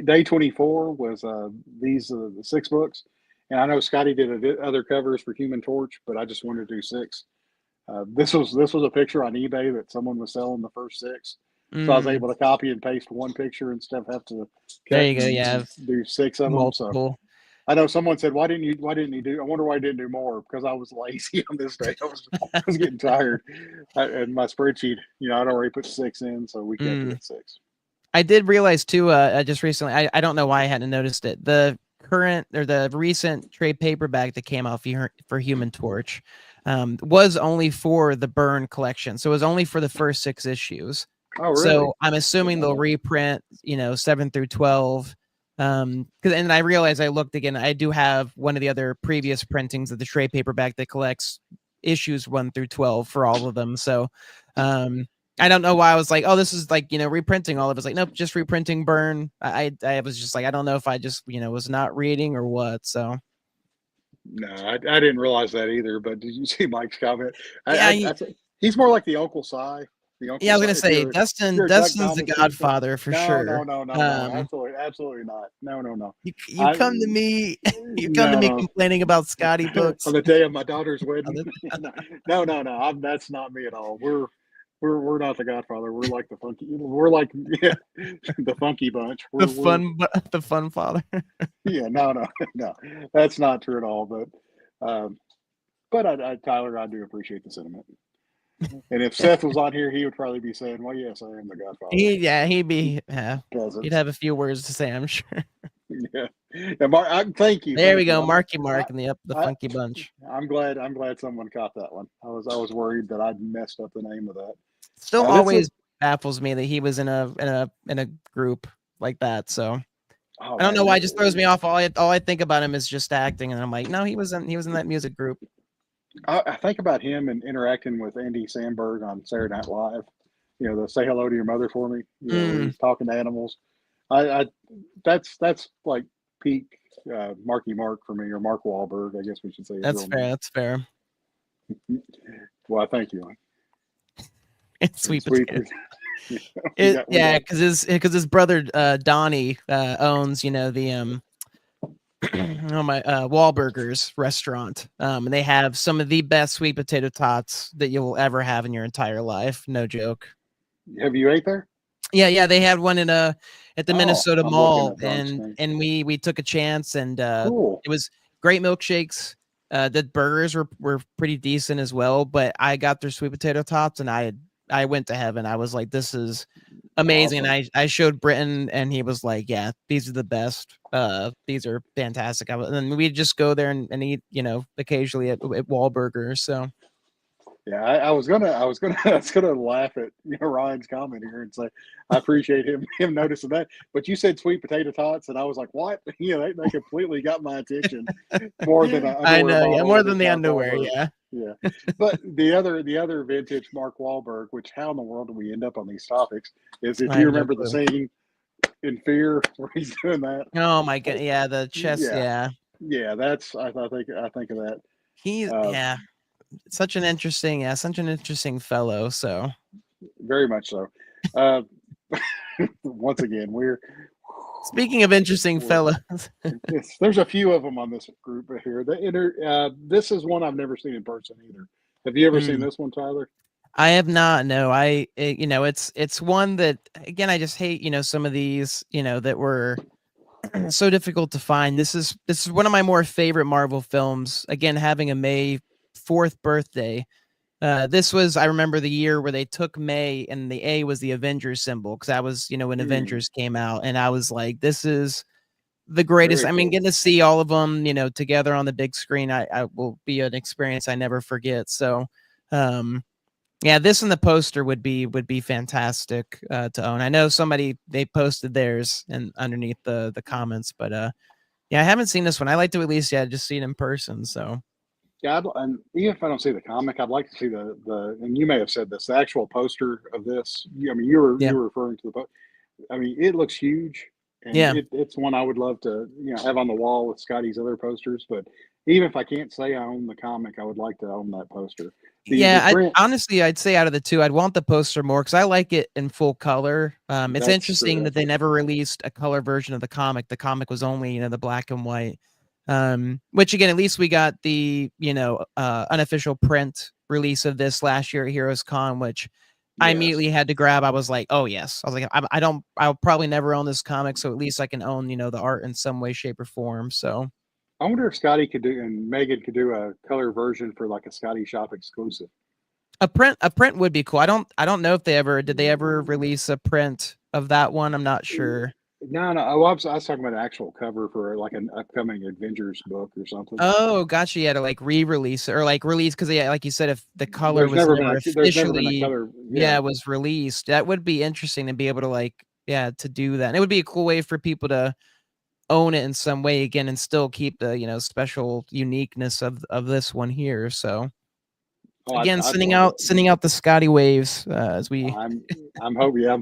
Day 24 was these the 6 books, and I know Skottie did other covers for Human Torch, but I just wanted to do 6. This was a picture on eBay that someone was selling the first 6, so I was able to copy and paste one picture instead of have to there you go. Yeah, do 6 of them. So I know someone said, why didn't you do? I wonder why I didn't do more, because I was lazy on this day. I was getting tired, and my spreadsheet, I'd already put 6 in, so we kept it at 6. I did realize too, just recently, I don't know why I hadn't noticed it. The current or the recent trade paperback that came out for Human Torch was only for the Byrne collection. So it was only for the first 6 issues. Oh, really? So I'm assuming they'll reprint, 7 through 12. Because and I realized I looked again. I do have one of the other previous printings of the trade paperback that collects issues 1 through 12 for all of them. So, I don't know why I was like, oh, this is like, reprinting all of it. It's like, nope, just reprinting Byrne. I was just like, I don't know if I just, was not reading or what. So No, I didn't realize that either. But did you see Mike's comment? yeah, He's more like the Uncle Si. The yeah, Uncle I was Si. gonna If say you're a Chuck Dustin's the Thomas fan, Godfather for no, sure. no, no, no, no, absolutely not. No, no, no. You I come to me, you come to no, me no. complaining about Skottie On books. the day of my daughter's wedding. No, no, no. That's not me at all. We're not the Godfather. We're like the funky. We're like the funky bunch. The fun father. Yeah. No, no, no. That's not true at all. But Tyler, I do appreciate the sentiment. And if Seth was on here, he would probably be saying, "Well, yes, I am the Godfather." He'd be, he'd Peasants. have a few words to say, I'm sure. Yeah. And thank you, There we thank you. go, Marky I, Mark and the I, Funky Bunch. I'm glad someone caught that one. I was worried that I'd messed up the name of that. Still This is always baffles me that he was in a group like that. So oh I don't know man, why it just throws me off. All I think about him is just acting, and I'm like, no, he was in that music group. I think about him and interacting with Andy Samberg on Saturday Night Live. The "Say Hello to Your Mother for Me." Where Mm, he's talking to animals. I that's like peak Marky Mark for me, or Mark Wahlberg. I guess we should say his that's real fair. name. That's fair. Well, thank you. It's And sweet sweet. potato. We got Because his brother Donnie owns the oh my Wahlburgers restaurant. And they have some of the best sweet potato tots that you will ever have in your entire life. No joke. Have you ate there? Yeah, they had one at the Oh, Minnesota I'm looking Mall, at on and screen. we took a chance, and Cool. it was great milkshakes. The burgers were pretty decent as well, but I got their sweet potato tots, and I went to heaven. I was like, this is amazing. And Awesome. I showed Britton, and he was like, yeah, these are the best. These are fantastic. And then we'd just go there and eat, occasionally at Wahlburgers. So Yeah, I was gonna laugh at Ryan's comment here and say I appreciate him noticing that. But you said sweet potato tots, and I was like, what? They completely got my attention more than an I underwear know, yeah, bottle more with than the Mark underwear, Wahlberg. yeah. Yeah, but the other vintage Mark Wahlberg, which how in the world do we end up on these topics? Is if I you have no remember the clue. scene in Fear where he's doing that. Oh my god, yeah, the chest, Yeah, yeah. yeah, that's I think of that. He's Uh, yeah, such an interesting fellow. So very much so. Uh, once again, speaking of interesting we're fellows, there's a few of them on this group here. This is one I've never seen in person either. Have you ever seen mm, this one, Tyler? I have not. No, it's one that again I just hate. Some of these that were so difficult to find. This is one of my more favorite Marvel films. Again, having a May 4th birthday. This was, I remember the year where they took May and the A was the Avengers symbol because that was, when Hmm, Avengers came out, and I was like, this is the greatest. very I mean, cool. getting to see all of them, together on the big screen, I will be an experience I never forget. So, um, yeah, this and the poster would be fantastic to own. I know they posted theirs and underneath the comments, but yeah, I haven't seen this one. I like to at least just see it in person. So Yeah, and even if I don't see the comic, I'd like to see the. And you may have said this, the actual poster of this. I mean, yeah, you were referring to the. I mean, it looks huge, and yeah. it's one I would love to have on the wall with Scotty's other posters. But even if I can't say I own the comic, I would like to own that poster. The Yeah, I print, honestly, I'd say out of the two, I'd want the poster more because I like it in full color. It's that's interesting true. that they never released a color version of the comic. The comic was only, the black and white. Which again, at least we got the, unofficial print release of this last year at Heroes Con, which I Yes, immediately had to grab. I was like, oh yes. I was like, I'll probably never own this comic, so at least I can own, the art in some way, shape, or form. So I wonder if Scotty could do and Megan could do a color version for like a Scotty Shop exclusive. a print would be cool. I don't know if they ever release a print of that one. I'm not sure. No, no. I was talking about an actual cover for like an upcoming Avengers book or something. Oh, gotcha. Yeah, to like re-release or like release because yeah, like you said, if the color There's was never been never there's never been a officially color. yeah Yeah. was released, that would be interesting to be able to like yeah to do that. And it would be a cool way for people to own it in some way again and still keep the special uniqueness of this one here. So Oh, again, I'd love it. sending out the Skottie waves as we I'm I'm hoping that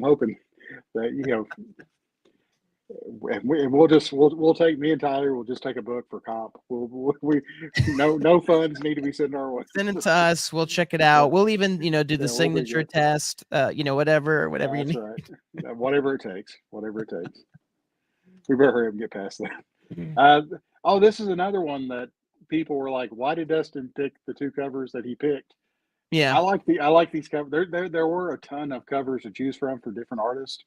we'll take me and Tyler. We'll just take a book for comp. We no funds need to be sent our way. send it to us. We'll check it Yeah, out. We'll even do the yeah, we'll be signature good. test. Whatever you That's need. right. Whatever it takes. Whatever it takes. We better hurry up and get past that. Mhm. Uh, oh, this is another one that people were like, "Why did Dustin pick the two covers that he picked?" Yeah. I like these covers. There were a ton of covers to choose from for different artists,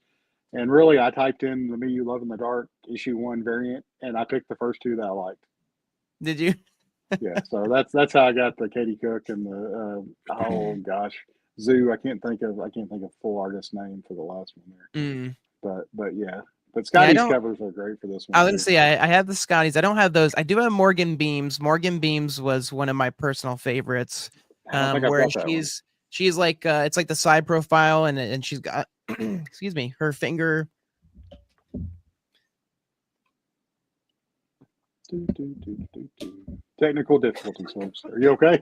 and really, I typed in the "Me You Love in the Dark" issue 1 variant, and I picked the first two that I liked. Did you? Yeah, so that's how I got the Katie Cook and the oh gosh, Zoo. I can't think of full artist name for the last one there, Mm. but yeah, but Yeah, I Scotty's don't. covers are great for this I one was gonna too. say I have the Scotties. I don't have those. I do have Morgan Beams. Morgan Beams was one of my personal favorites. I don't think I've Where got that one. she's like it's like the side profile and she's got excuse me, her finger. Technical difficulties, folks. Are you okay?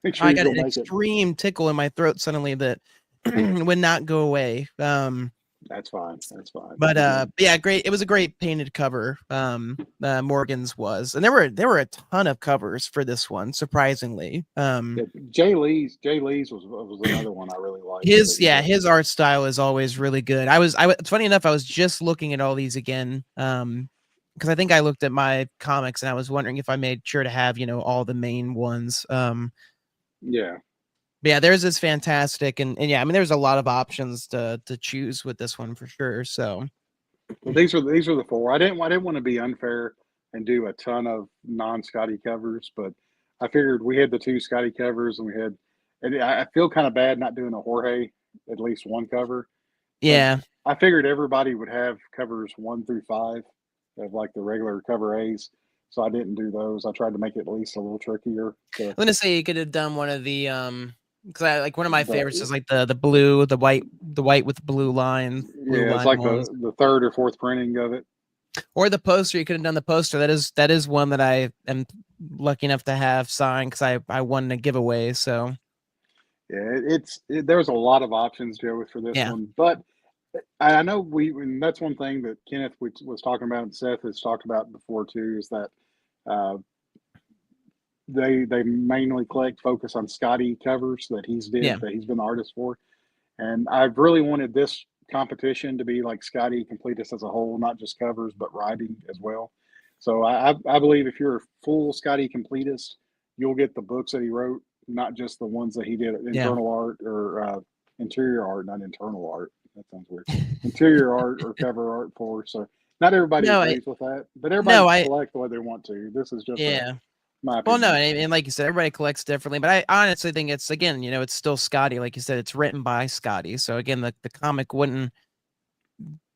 Make sure I you got go an make it. extreme tickle in my throat suddenly that would not go away. That's fine. That's fine. But You're good. yeah, great. It was a great painted cover. Morgan's was, and there were a ton of covers for this one, surprisingly. Yeah, Jay Lee's was another one I really liked that His he did. his art style is always really good. It's funny enough, I was just looking at all these again. Because I think I looked at my comics and I was wondering if I made sure to have, all the main ones. Yeah. But yeah, theirs is fantastic. And yeah, I mean there's a lot of options to choose with this one for sure. So Well, these are the four. I didn't want to be unfair and do a ton of non Scotty covers, but I figured we had the two Scotty covers and and I feel kind of bad not doing a Jorge at least one cover, but yeah. I figured everybody would have covers 1 through 5 of like the regular cover A's. So I didn't do those. I tried to make it at least a little trickier to I'm gonna say you could have done one of the because I like one of my favorites the is like the blue, the white with blue yeah, it's line like ones. the third or fourth printing of it. Or the poster, you could have done the poster. That is one that I am lucky enough to have signed because I won a giveaway. So Yeah, there's a lot of options, Joe, for this yeah, one. But I know and that's one thing that Kenneth was talking about and Seth has talked about before too, is that uh, they mainly focus on Scotty covers yeah, that he's been the artist for. And I've really wanted this competition to be like Scotty Completist as a whole, not just covers, but writing as well. So I believe if you're a full Scotty Completist, you'll get the books that he wrote, not just the ones that he did yeah. internal art or interior art, not internal art. That sounds weird. Interior art or cover art for. So not everybody No, agrees with that, but everybody no, can I collect the way they want to. This is just yeah. my Well, no, opinion. and like you said, everybody collects differently, but I honestly think it's again, it's still Scotty. Like you said, it's written by Scotty. So again, the comic wouldn't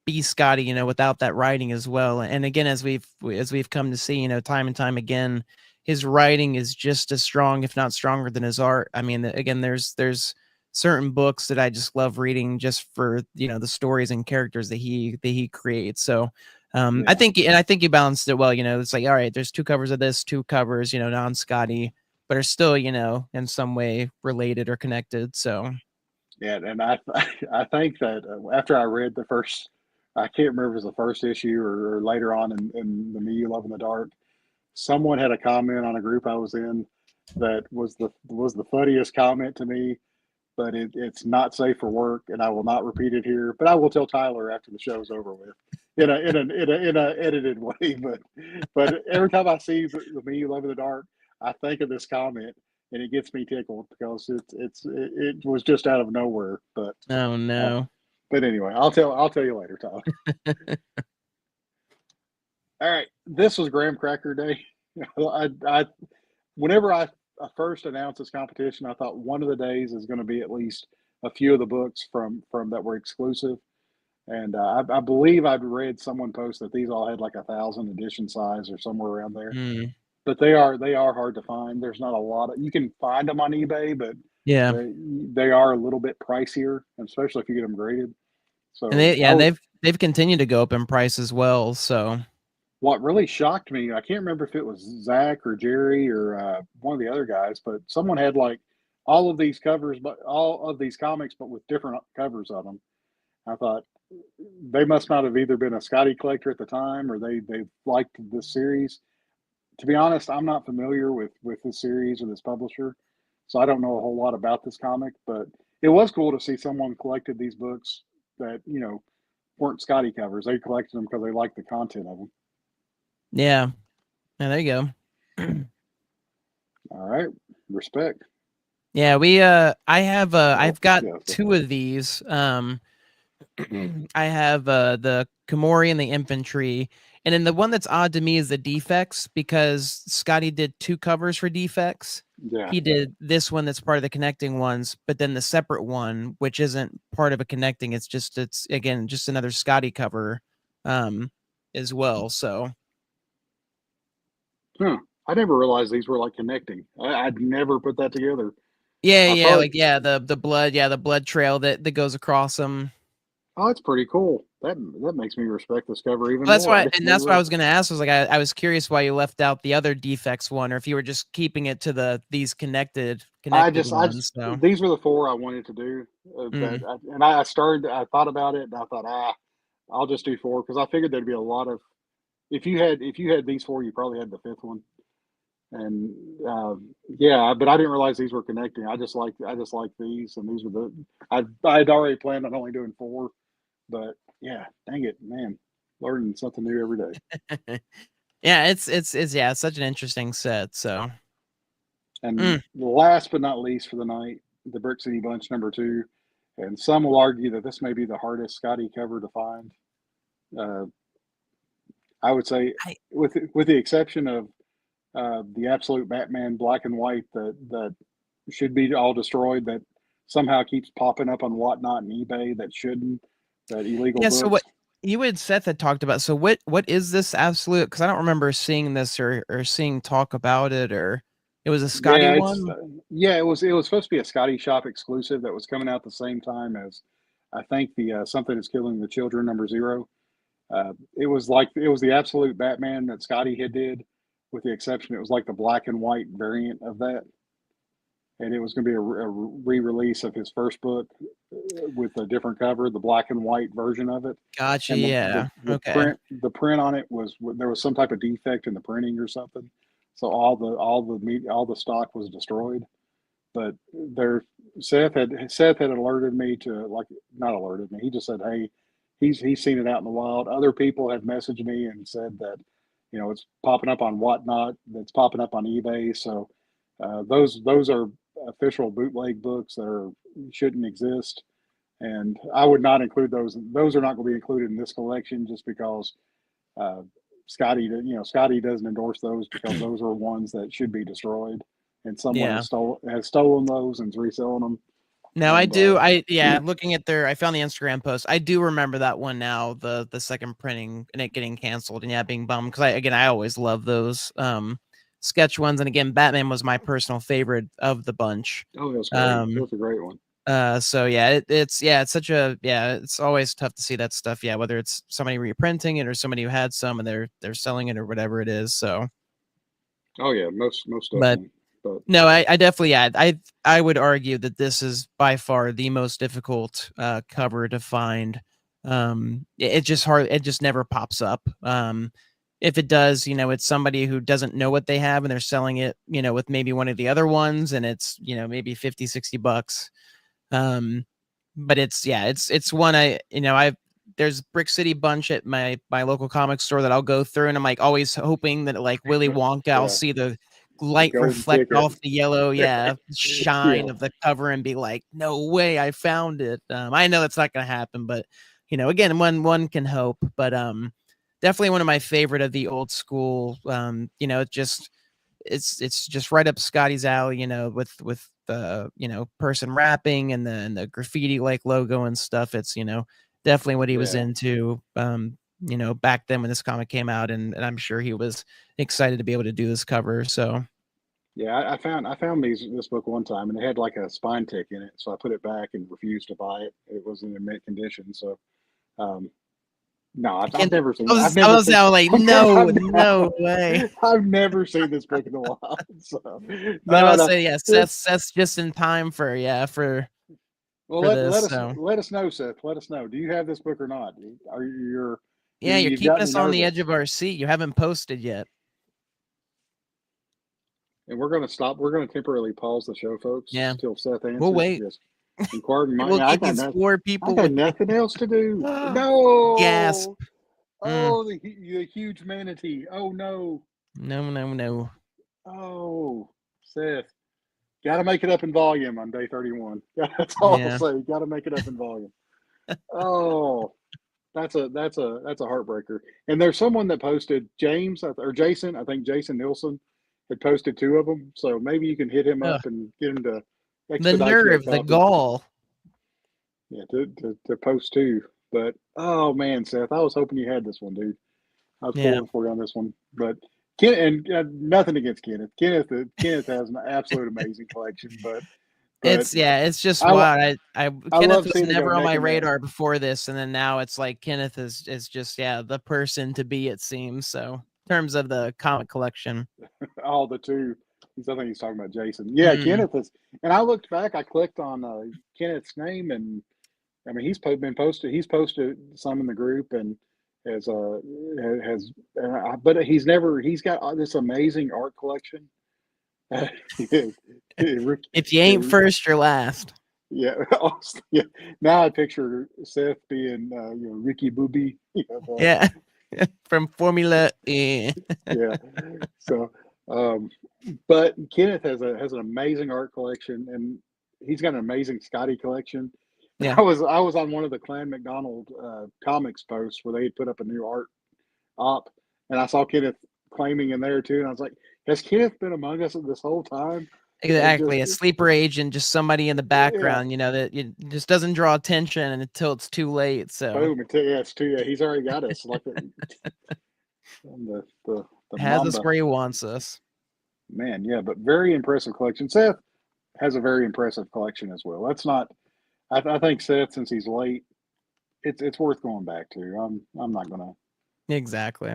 be Scotty, without that writing as well. And again, as we've come to see, time and time again, his writing is just as strong, if not stronger, than his art. I mean, again, there's certain books that I just love reading just for the stories and characters that he creates. So Yeah. I think you balanced it well. It's like all right, there's two covers of this, two covers, non Scotty, but are still in some way related or connected. So Yeah, and I think that after I read the first, I can't remember if it was the first issue or later on in the Me You Love in the Dark, someone had a comment on a group I was in that was the funniest comment to me. But it's not safe for work, and I will not repeat it here. But I will tell Tyler after the show's over with, in a edited way. But every time I see the Me You Love in the Dark, I think of this comment, and it gets me tickled because it was just out of nowhere. oh Uh, no. but anyway, I'll tell you later, Tyler. All right, this was Graham Cracker Day. I whenever I first announced this competition, I thought one of the days is going to be at least a few of the books from that were exclusive. And I believe I'd read someone post that these all had like 1,000 edition size or somewhere around there. Mm, But they are hard to find. There's not a lot of, you can find them on eBay, but yeah. they they are a little bit pricier, especially if you get them graded. And So I was they've continued to go up in price as well. So what really shocked me. I can't remember if it was Zach or Jerry or one of the other guys, but someone had like all of these covers, but all of these comics, but with different covers of them. I thought they must not have either been a Skottie collector at the time or they liked this series. To be honest, I'm not familiar with this series or this publisher, so I don't know a whole lot about this comic. But it was cool to see someone collected these books that weren't Skottie covers. They collected them because they liked the content of them. yeah. Yeah, there you go. All right, respect. Yeah, Oh, I've got yes. two of these. I have the Komori and the infantry. And then the one that's odd to me is the defects because Skottie did two covers for defects. Yeah. He did this one that's part of the connecting ones, but then the separate one, which isn't part of a connecting, it's again just another Skottie cover as well. So Huh. I never realized these were like connecting. I'd never put that together. yeah, I yeah, thought, like the blood, the blood trail that goes across them. oh, that's pretty cool. That makes me respect this cover even Well, that's more. I why, didn't and that's what I never. was going to ask. Was like, I was curious why you left out the other defects one, or if you were just keeping it to these connected I ones. just So, these were the four I wanted to do. mm, And I started. I thought about it, and I thought, I'll just do four because I figured there'd be a lot of. If you had these four, you probably had the fifth one. And yeah, but I didn't realize these were connecting. I just like these, and these were the. I had already planned on only doing four, but yeah, dang it, man, learning something new every day. yeah, it's such an interesting set. So, And mm, last but not least for the night, the Brick City Bunch number two. And some will argue that this may be the hardest Skottie cover to find. Uh, I would say, I with the exception of the absolute Batman black and white that should be all destroyed, that somehow keeps popping up on Whatnot and eBay that shouldn't, that illegal yeah. So books. what you and Seth had talked about? So what is this absolute? Because I don't remember seeing this or seeing talk about it, or it was a Scotty Yeah, it's one. yeah, it was supposed to be a Scotty Shop exclusive that was coming out the same time as I think the something is killing the children number zero. It was the absolute Batman that Scotty had did, with the exception it was like the black and white variant of that, and it was going to be a re-release of his first book with a different cover, the black and white version of it, Gotcha. and the the, Yeah. the Okay. print on it was there was some type of defect in the printing or something, so all the stock was destroyed. But there, Seth had alerted me to, like, not alerted me. He just said, "Hey, he's seen it out in the wild." Other people had messaged me and said that, it's popping up on Whatnot, that's popping up on eBay. So those are official bootleg books that shouldn't exist, and I would not include those. Those are not going to be included in this collection just because uh, Scotty doesn't endorse those because those are ones that should be destroyed, and someone Yeah. has stolen those and is reselling them. No, I And do. Yeah, looking at I found the Instagram post. I do remember that one now, the second printing and it getting canceled and yeah, being bummed because I always love those sketch ones. And again, Batman was my personal favorite of the bunch. oh, that's great. Um That's a great one. so yeah, it's such a it's always tough to see that stuff. Yeah, whether it's somebody reprinting it or somebody who had some and they're selling it or whatever it is. So Oh yeah, most but definitely. But no, I definitely, yeah, I would argue that this is by far the most difficult cover to find. It just never pops up. If it does, it's somebody who doesn't know what they have and they're selling it, with maybe one of the other ones and it's, maybe 50, 60 bucks. Um, but it's one I there's Brick City Bunch at my local comic store that I'll go through and I'm like always hoping that like Willy Wonka, I'll yeah, see the the light golden reflect ticket. off the yellow, shine Yeah. of the cover and be like, no way, I found it. I know that's not gonna happen, but again, one can hope. But definitely one of my favorite of the old school. It just it's just right up Scotty's alley, with the person rapping and the graffiti like logo and stuff. It's definitely what he was Yeah. into. Back then when this comic came out, and I'm sure he was excited to be able to do this cover. So Yeah, I found this book one time, and it had like a spine tick in it, so I put it back and refused to buy it. It was in mint condition, so um, no, I can't. I've I never was seen now like, I've, no way. I've never seen this book in the wild. So I no, was no. say yeah, Seth's just in time Well, for this. let us So know, Seth. Let us know. Do you have this book or not? Are yeah, you're you've keeping got me us on the edge nervous, of our seat. You haven't posted yet. and we're going to stop. We're going to temporarily pause the show, folks, Yeah, till Seth we'll answers. wait. Because inquiring mind. We'll Yeah, keep these four I people got waiting. nothing else to do. Gasp. No. Mm. Oh, the huge manatee. Oh no. No. Oh, Seth. Got to make it up in volume on day 31. That's all I'll Yeah. say. Got to make it up in volume. Oh, that's a heartbreaker. And there's someone that posted James or Jason. I think Jason Nilsson had posted two of them. So maybe you can hit him Ugh. up and get him to The expedite you a nerve, the copy. gall. Yeah, to post two. But oh man, Seth, I was hoping you had this one, dude. I was Yeah. pulling for you on this one. But Ken and nothing against Kenneth. Kenneth has an absolute amazing collection. But It's just I wild. I I Kenneth love was seeing it go never on neck my and neck. radar before this, and then now it's like Kenneth is just the person to be, it seems. So in terms of the comic collection. All the two. I think he's talking about Jason. Yeah, Mm. Kenneth is. And I looked back. I clicked on Kenneth's name, and I mean been posted. He's posted some in the group, and has but he's never. He's got this amazing art collection. Yeah, If you ain't first, you're last. yeah, yeah. Now I picture Seth being Ricky Bobby. Yeah. From Formula E. Yeah. So, um, but Kenneth has an amazing art collection, and he's got an amazing Skottie collection. And Yeah. I was on one of the Clan McDonald comics posts where they had put up a new art op, and I saw Kenneth claiming in there too, and I was like, has Kenneth been among us this whole time? And just Exactly. A sleeper agent, just somebody in the yeah, background, that just doesn't draw attention until it's too late. So boom, it's too. Yeah, he's already got us like the has us Mamba. where he wants us. Man, yeah, but very impressive collection. Seth has a very impressive collection as well. That's not. I think Seth, since he's late, it's worth going back to. I'm not gonna. Exactly.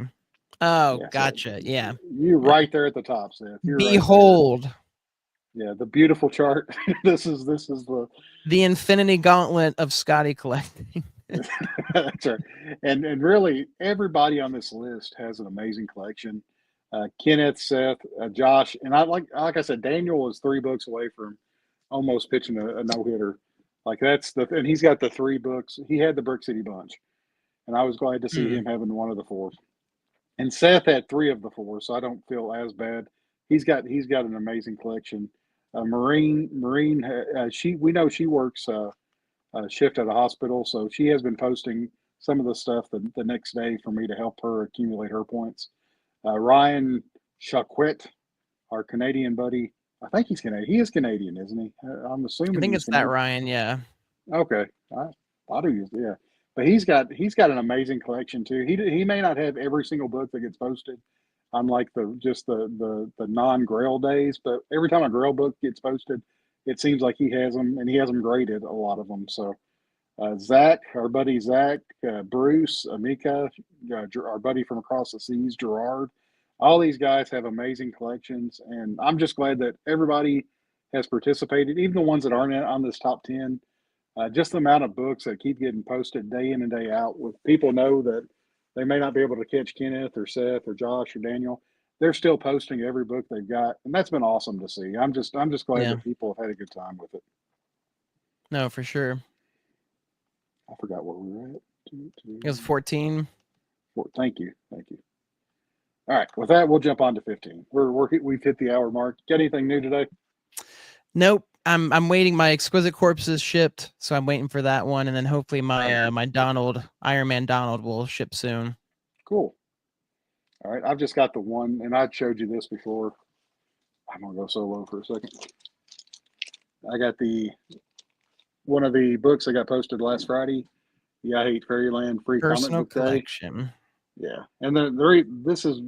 Oh, Yeah, so gotcha. Yeah. you're right there at the top, Seth. You're right there. Behold Yeah, the beautiful chart. This is the infinity gauntlet of Skottie collecting. that's right. And really everybody on this list has an amazing collection. Kenneth, Seth, Josh, and like I said, Daniel is 3 books away from almost pitching a no hitter. Like and he's got the 3 books. He had the Brick City Bunch, and I was glad to see Hmm. him having one of the 4. And Seth had 3 of the 4, so I don't feel as bad. He's got an amazing collection. Marine, she we know she works shift at a hospital, so she has been posting some of the stuff the next day for me to help her accumulate her points. Ryan Chaquet, our Canadian buddy, I think he's Canadian. He is Canadian, isn't he? I'm I assuming think he's it's that Canadian. Ryan. Yeah. Okay, I thought he was. Yeah, but he's got an amazing collection too. He may not have every single book that gets posted, unlike the non Grail days. But every time a Grail book gets posted, it seems like he has them, and he has them graded, a lot of them. So Zach, our buddy Zach, Bruce, Amika, our buddy from across the seas, Gerard. All these guys have amazing collections, and I'm just glad that everybody has participated, even the ones that aren't on this top 10. Just the amount of books that keep getting posted day in and day out, with people know that they may not be able to catch Kenneth or Seth or Josh or Daniel. They're still posting every book they've got, and that's been awesome to see. I'm just glad Yeah. that people have had a good time with it. No, for sure. I forgot where we were at. It was 14. Thank you. All right, with that, we'll jump on to 15. We've hit the hour mark. Got anything new today? Nope. I'm waiting. My Exquisite Corpses shipped, so I'm waiting for that one, and then hopefully my my Iron Man Donald will ship soon. Cool. All right, I've just got the one, and I showed you this before. I'm gonna go solo for a second. I got one of the books that got posted last Friday the I Hate Fairyland Free Comic Personal Book Day. collection. Yeah, and this is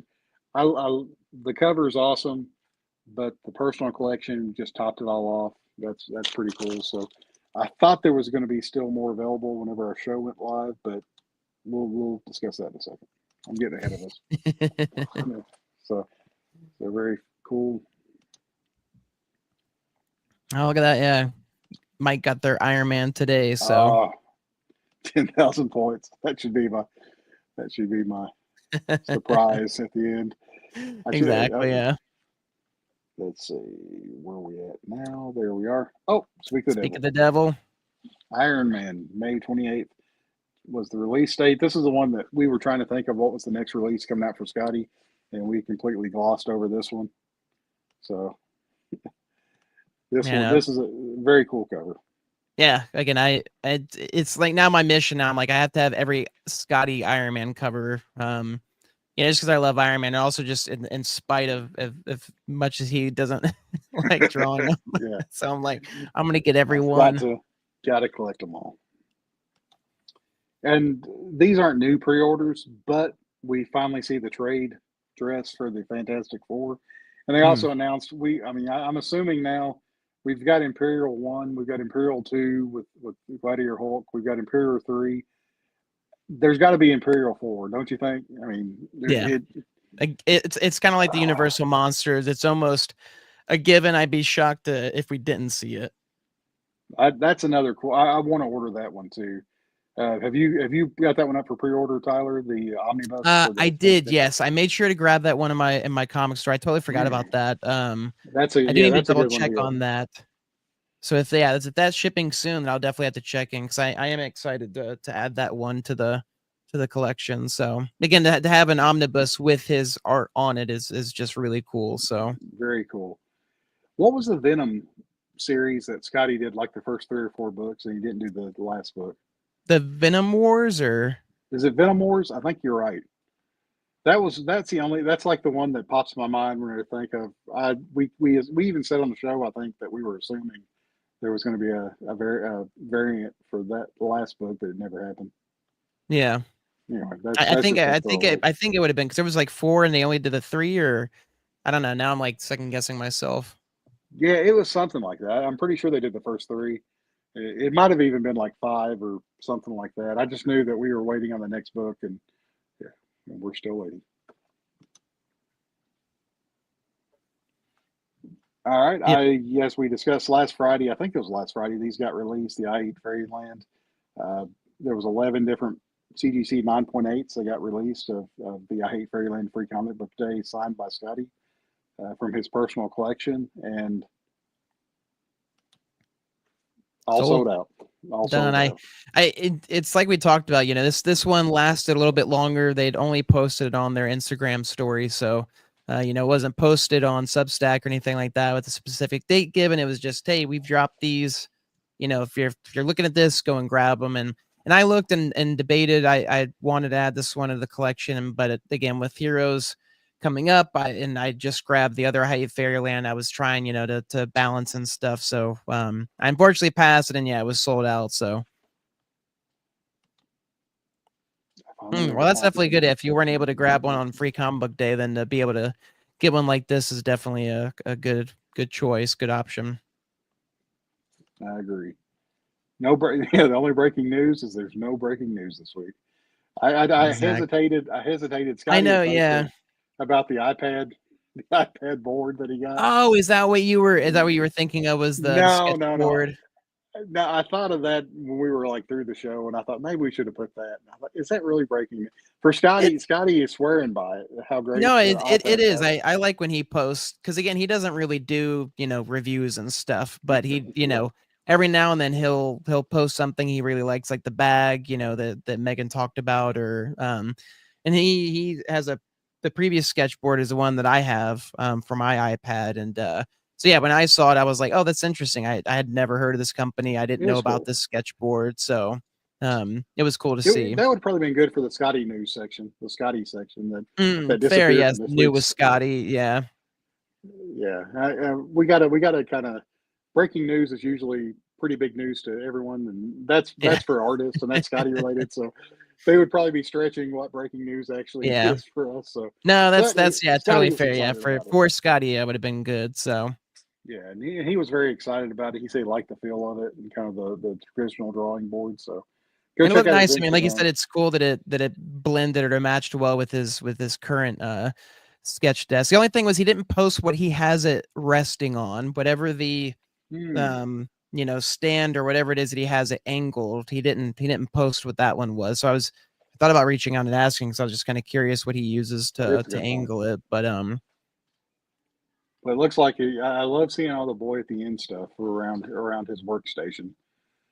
the cover is awesome, but the personal collection just topped it all off. That's pretty cool. So I thought there was going to be still more available whenever our show went live, but we'll discuss that in a second. I'm getting ahead of us. Yeah. So they're very cool. Oh, look at that! Yeah, Mike got their Iron Man today, so 10,000 points. That should be my surprise at the end. exactly. Yeah. Let's see where are we at now. There we are. Oh, Speak of the Speak Devil. of the devil. Iron Man, May 28th was the release date. This is the one that we were trying to think of what was the next release coming out for Skottie, and we completely glossed over this one. So this is a very cool cover. Yeah, again, it's like now my mission now. I'm like I have to have every Skottie Iron Man cover. Just because I love Iron Man, and also just in spite of much as he doesn't like drawing them. Yeah. So I'm like, I'm gonna get every one. Gotta collect them all. And these aren't new pre-orders, but we finally see the trade dress for the Fantastic Four, and they also announced I'm assuming now we've got Imperial 1, we've got Imperial 2 with Gladiator Hulk, we've got Imperial 3. There's got to be Imperial 4, don't you think? I mean, yeah, it's kind of like the Universal monsters. It's almost a given. I'd be shocked if we didn't see it. That's another cool. I want to order that one too. Have you got that one up for pre-order, Tyler? The omnibus. I did. Yes, I made sure to grab that one in my comic store. I totally forgot about that. I do need to double check on that. So if that's shipping soon, then I'll definitely have to check in because I am excited to add that one to the collection. So again, to have an omnibus with his art on it is just really cool. So very cool. What was the Venom series that Skottie did like the first 3 or 4 books and he didn't do the last book? The Venom Wars, or is it Venom Wars? I think you're right. That's like the one that pops in my mind when I think of. We even said on the show, I think, that we were assuming there was going to be a variant for that last book, but it never happened. Yeah. Anyway, I think it would have been because there was like 4 and they only did the 3, or I don't know. Now I'm like second guessing myself. Yeah, it was something like that. I'm pretty sure they did the first 3. It might have even been like 5 or something like that. I just knew that we were waiting on the next book, and yeah, and we're still waiting. All right. Yep. Yes, we discussed last Friday. I think it was last Friday. These got released. The I Hate Fairyland. There was 11 different CGC 9.8s that got released of the I Hate Fairyland Free Comic Book Day, signed by Skottie from his personal collection, and all sold out. It's like we talked about. This one lasted a little bit longer. They'd only posted it on their Instagram story, so. It wasn't posted on Substack or anything like that with a specific date given. It was just, hey, we've dropped these. If you're looking at this, go and grab them. And I looked and debated. I wanted to add this one to the collection, but again, with Heroes coming up, I just grabbed the other I Hate Fairyland. I was trying, to balance and stuff. So I unfortunately passed it, and yeah, it was sold out. So. Well, that's definitely good. If you weren't able to grab one on Free Comic Book Day, then to be able to get one like this is definitely a good choice, good option. I agree. The only breaking news is there's no breaking news this week. I hesitated. Skottie, I know, yeah. About the iPad board that he got. Oh, is that what you were thinking of? Was the sketch board? No, I thought of that when we were like through the show, and I thought maybe we should have put that. And I thought, is that really breaking? For Skottie, Skottie is swearing by it. How great! No, it is. I like when he posts because again, he doesn't really do reviews and stuff, but he every now and then he'll post something he really likes, like the bag that Megan talked about, or and he has the previous sketchboard is the one that I have for my iPad, and so yeah, when I saw it, I was like, "Oh, that's interesting." I had never heard of this company. I didn't know about this sketchboard, so it was cool to see. That would probably been good for the Skottie news section, the Skottie section that disappeared. Fair, yes, new with Skottie, yeah. Yeah, we gotta kind of breaking news is usually pretty big news to everyone, and that's Yeah. for artists, and that's Skottie related. So they would probably be stretching what breaking news actually Yeah. is for us. So No, but yeah, Skottie totally was fair. Yeah, excited for about it. Skottie, it would have been good. So Yeah, and he was very excited about it. He said he liked the feel of it and kind of the traditional drawing board. So go and it check looked out his nice. I mean, like you said, Instagram. it's cool that it blended or matched well with his current sketch desk. The only thing was he didn't post what he has it resting on, whatever the Hmm, stand or whatever it is that he has it angled. He didn't post what that one was. So I thought about reaching out and asking because I was just kind of curious what he uses it's a to good point. angle it. But But it looks like I love seeing all the boy at the end stuff around his workstation.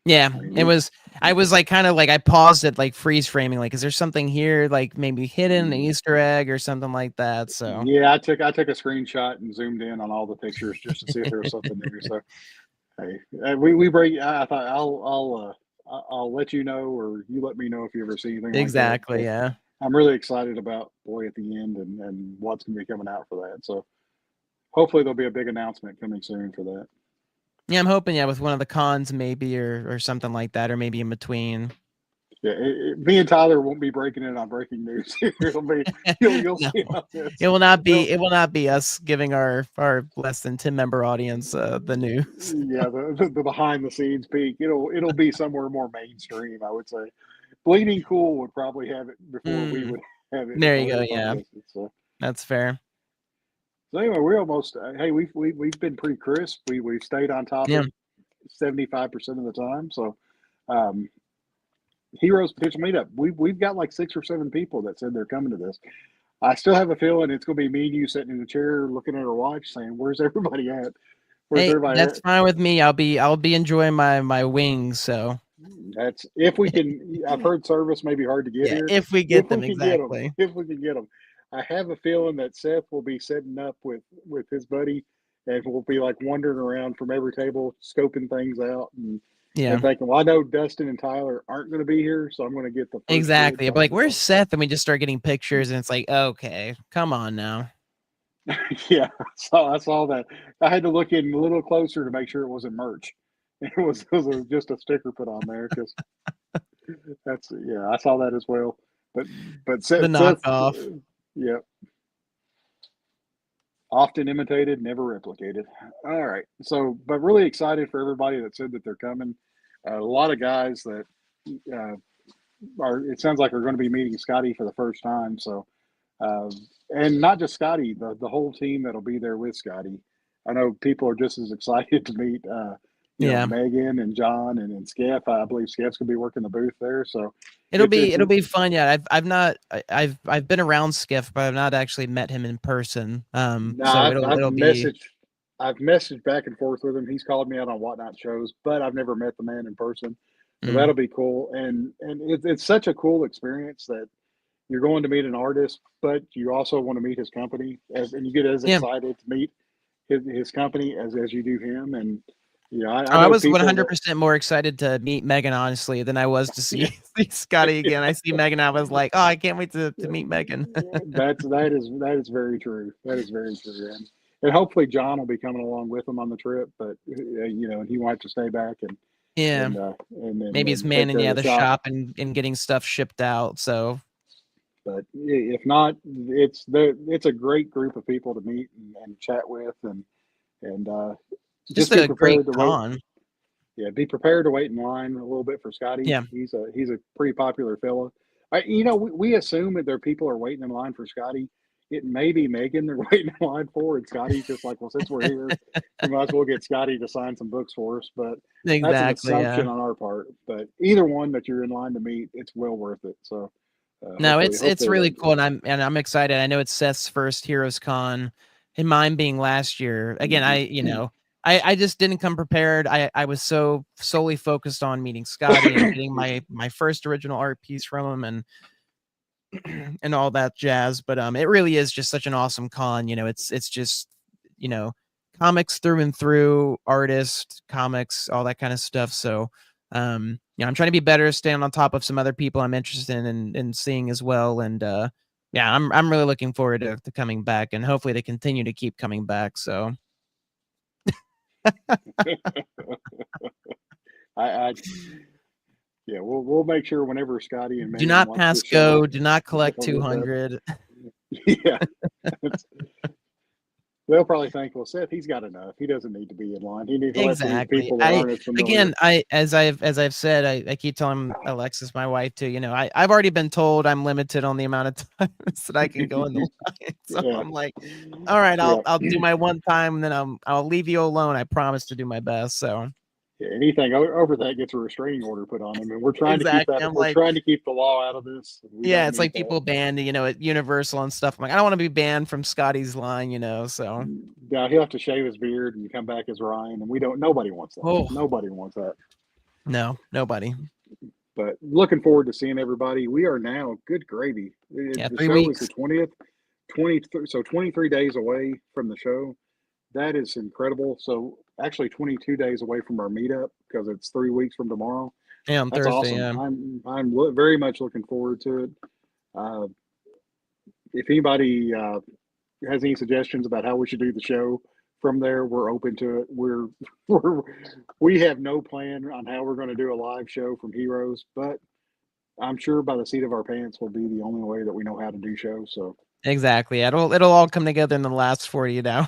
yeah, I mean, it was. I was like kind of like I paused it, like freeze framing, like is there something here like maybe hidden, an Easter egg or something like that? So yeah, I took a screenshot and zoomed in on all the pictures just to see if there was something there. So hey, we break. I thought I'll let you know, or you let me know if you ever see anything like that. exactly, But yeah. I'm really excited about Boy at the End and what's going to be coming out for that. So hopefully there'll be a big announcement coming soon for that. Yeah, I'm hoping, yeah, with one of the cons maybe or something like that, or maybe in between. Yeah, me and Tyler won't be breaking it on breaking news. It'll be you'll No, see how this. it will not be. It'll, It will not be us giving our less than 10 member audience the news. yeah, the behind the scenes peek. It'll be somewhere more mainstream. I would say. Bleeding Cool would probably have it before we Mm, would have it there you go. if I Yeah, missed it. that's fair. So anyway, we're almost. Hey, we've been pretty crisp. We've stayed on Yeah. topic 75% of the time. So, um, Heroes Potential Meetup. We've got like 6 or 7 people that said they're coming to this. I still have a feeling it's going to be me and you sitting in the chair looking at our watch, saying, "Where's everybody at? Where's Hey, everybody that's at?" fine with me. I'll be enjoying my wings. So That's if we can. I've heard service may be hard to get yeah, here. if we If get we them can get them, exactly. if we can get them, I have a feeling that Seth will be setting up with his buddy, and we'll be like wandering around from every table, scoping things out, and Yeah, thinking, well, I know Dustin and Tyler aren't going to be here, so I'm going to get the first dibs exactly. But on like, the where's art. Seth? And we just start getting pictures, and it's like, okay, come on now. Yeah, so I saw that. I had to look in a little closer to make sure it wasn't merch. Just a sticker put on there because that's yeah. I saw that as well. But The Seth knockoff. yeah, often imitated, never replicated. All right. So, but really excited for everybody that said that they're coming. A lot of guys that uh, it sounds like are going to be meeting Skottie for the first time. So, uh, and not just Skottie, the whole team that'll be there with Skottie. I know people are just as excited to meet, Yeah. Megan and John and Skeff. I believe Skeff's going to be working the booth there. So it's It'll be fun. Yeah, I've not I've been around Skiff, but I've not actually met him in person. no, So I've it'll be messaged back and forth with him. He's called me out on whatnot shows, but I've never met the man in person. So mm, that'll be cool. And it's such a cool experience that you're going to meet an artist, but you also want to meet his company, and you get as yeah. excited to meet his company as you do him. And I Oh, I know was people that 100% more excited to meet Megan, honestly, than I was to see, see Scotty again. I see Megan, I was like, oh, I can't wait to meet Megan. that is very true. That is very true. And hopefully John will be coming along with him on the trip, but and he wants to stay back Yeah, and maybe he's then take manning care of yeah the the shop. shop and getting stuff shipped out. So But if not, it's a great group of people to meet and chat with, and just just be a great prepared to wait. con. Yeah, be prepared to wait in line a little bit for Skottie. Yeah, He's a pretty popular fella. We assume that there are people are waiting in line for Skottie. It may be Megan they're waiting in line for, and Skottie's just like, well, since we're here, we might as well get Skottie to sign some books for us. But that's an exactly. Yeah. assumption on our part. But either one that you're in line to meet, it's well worth it. So No, it's hopefully really that cool, and I'm excited. I know it's Seth's first Heroes Con, and mine being last year. Again, I just didn't come prepared. I was so solely focused on meeting Scotty and getting excuse me. my first original art piece from him and all that jazz. But it really is just such an awesome con. It's just you know comics through and through, artist comics, all that kind of stuff. So I'm trying to be better, staying on top of some other people I'm interested in seeing as well. And yeah, I'm really looking forward to coming back, and hopefully they continue to keep coming back. So I yeah, we'll make sure whenever Skottie and Do Megan not watch pass this show, go. Do not collect they'll get that. 200. Yeah, they'll probably think, well, Seth, he's got enough. He doesn't need to be in line. He needs to let these Exactly. people that aren't as familiar. As I've said, I keep telling Alexis, my wife, too, I've already been told I'm limited on the amount of times that I can go in the line. So Yeah, I'm like, all right, yeah. I'll do my one time, and then I'll leave you alone. I promise to do my best. So Yeah, anything over that gets a restraining order put on him, and we're trying to keep exactly. that. I'm We're like, trying to keep the law out of this. We yeah, don't it's need like that. people banned, at Universal and stuff. I'm like, I don't want to be banned from Scotty's line, so. Now he'll have to shave his beard and come back as Ryan, and we don't. Nobody wants that. Oh, Nobody wants that. no, nobody. But looking forward to seeing everybody. We are now, good gravy. Yeah, The 3 show is the weeks. 20th, 23 days away from the show. That is incredible. So actually 22 days away from our meetup because it's 3 weeks from tomorrow. Yeah, on That's Thursday, awesome. yeah. I'm very much looking forward to it. Uh, if anybody has any suggestions about how we should do the show from there, we're open to it. We have no plan on how we're going to do a live show from Heroes, but I'm sure by the seat of our pants will be the only way that we know how to do shows. So Exactly. It'll all come together in the last 48 hours,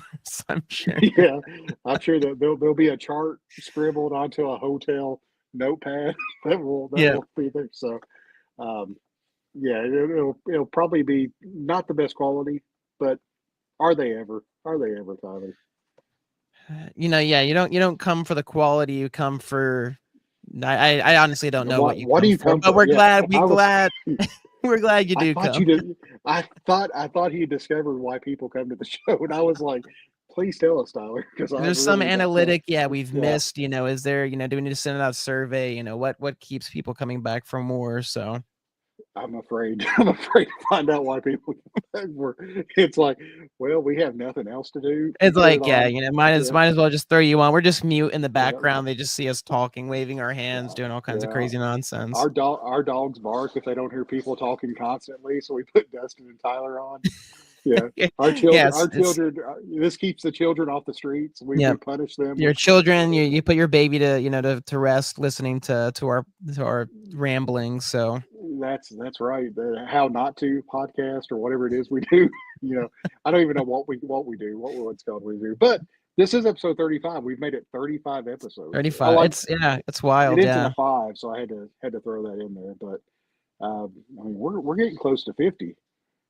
I'm sure. yeah, I'm sure that there'll be a chart scribbled onto a hotel notepad that will be there. So um, yeah, it'll probably be not the best quality, but are they ever? Are they ever, Tyler? Yeah, you don't come for the quality, you come for I honestly don't know what you What do come you for, come but for? we're Yeah, glad we I was. glad we're glad you I do thought come. you did. I thought he discovered why people come to the show, and I was like, please tell us, Tyler, because I There's some really don't know. analytic, we've Yeah, missed, is there, do we need to send out a survey, what keeps people coming back for more, so. I'm afraid. I'm afraid to find out why people were. It's like, well, we have nothing else to do. It's Put it like, on. Yeah, might as well just throw you on. We're just mute in the yeah, background. They just see us talking, waving our hands, doing all kinds of yeah. crazy nonsense. Our dogs bark if they don't hear people talking constantly. So we put Dustin and Tyler on. Yeah, Yes, our children. This keeps the children off the streets. yeah. We punish them Your with. children, you put your baby to to rest, listening to our ramblings. So That's right. The how not to podcast or whatever it is we do. I don't even know what we do. What's called we do. But this is episode 35. We've made it 35 episodes. I 35. like It's it wild. ends in Yeah, a 5, so I had to throw that in there. But I mean, we're getting close to 50.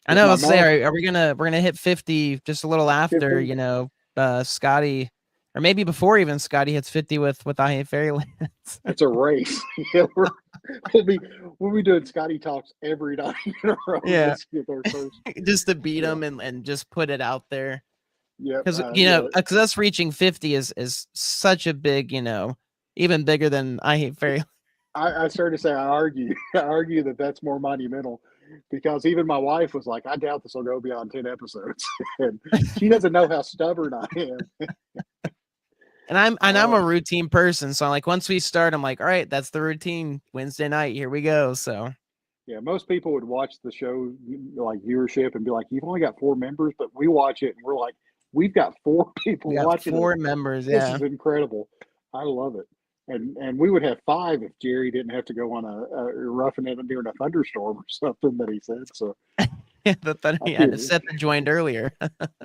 I If know. my Let's say, math are we're gonna hit 50 just a little after 50, Scotty, or maybe before even Scotty hits 50 with I Hate Fairylands. it's a race. Yeah, we'll be doing Skottie talks every night in a row Yeah, just to get there first. just to beat Yeah. him and just put it out there. Yep. Because Yeah. because us reaching 50 is such a big, even bigger than I Hate Fairy. I started to say I argue. I argue that that's more monumental because even my wife was like, I doubt this will go beyond 10 episodes. And she doesn't know how stubborn I am. And I'm a Oh, routine person, so like once we start, I'm like, all right, that's the routine. Wednesday night, here we go. So yeah. Most people would watch the show, like viewership, and be like, you've only got 4 members, but we watch it and we're like, we've got 4 we people got watching it. 4 members. This Yeah, is incredible. I love it. And we would have 5 if Jerry didn't have to go on a roughing it during a thunderstorm or something that he said. So I the feel set that joined earlier.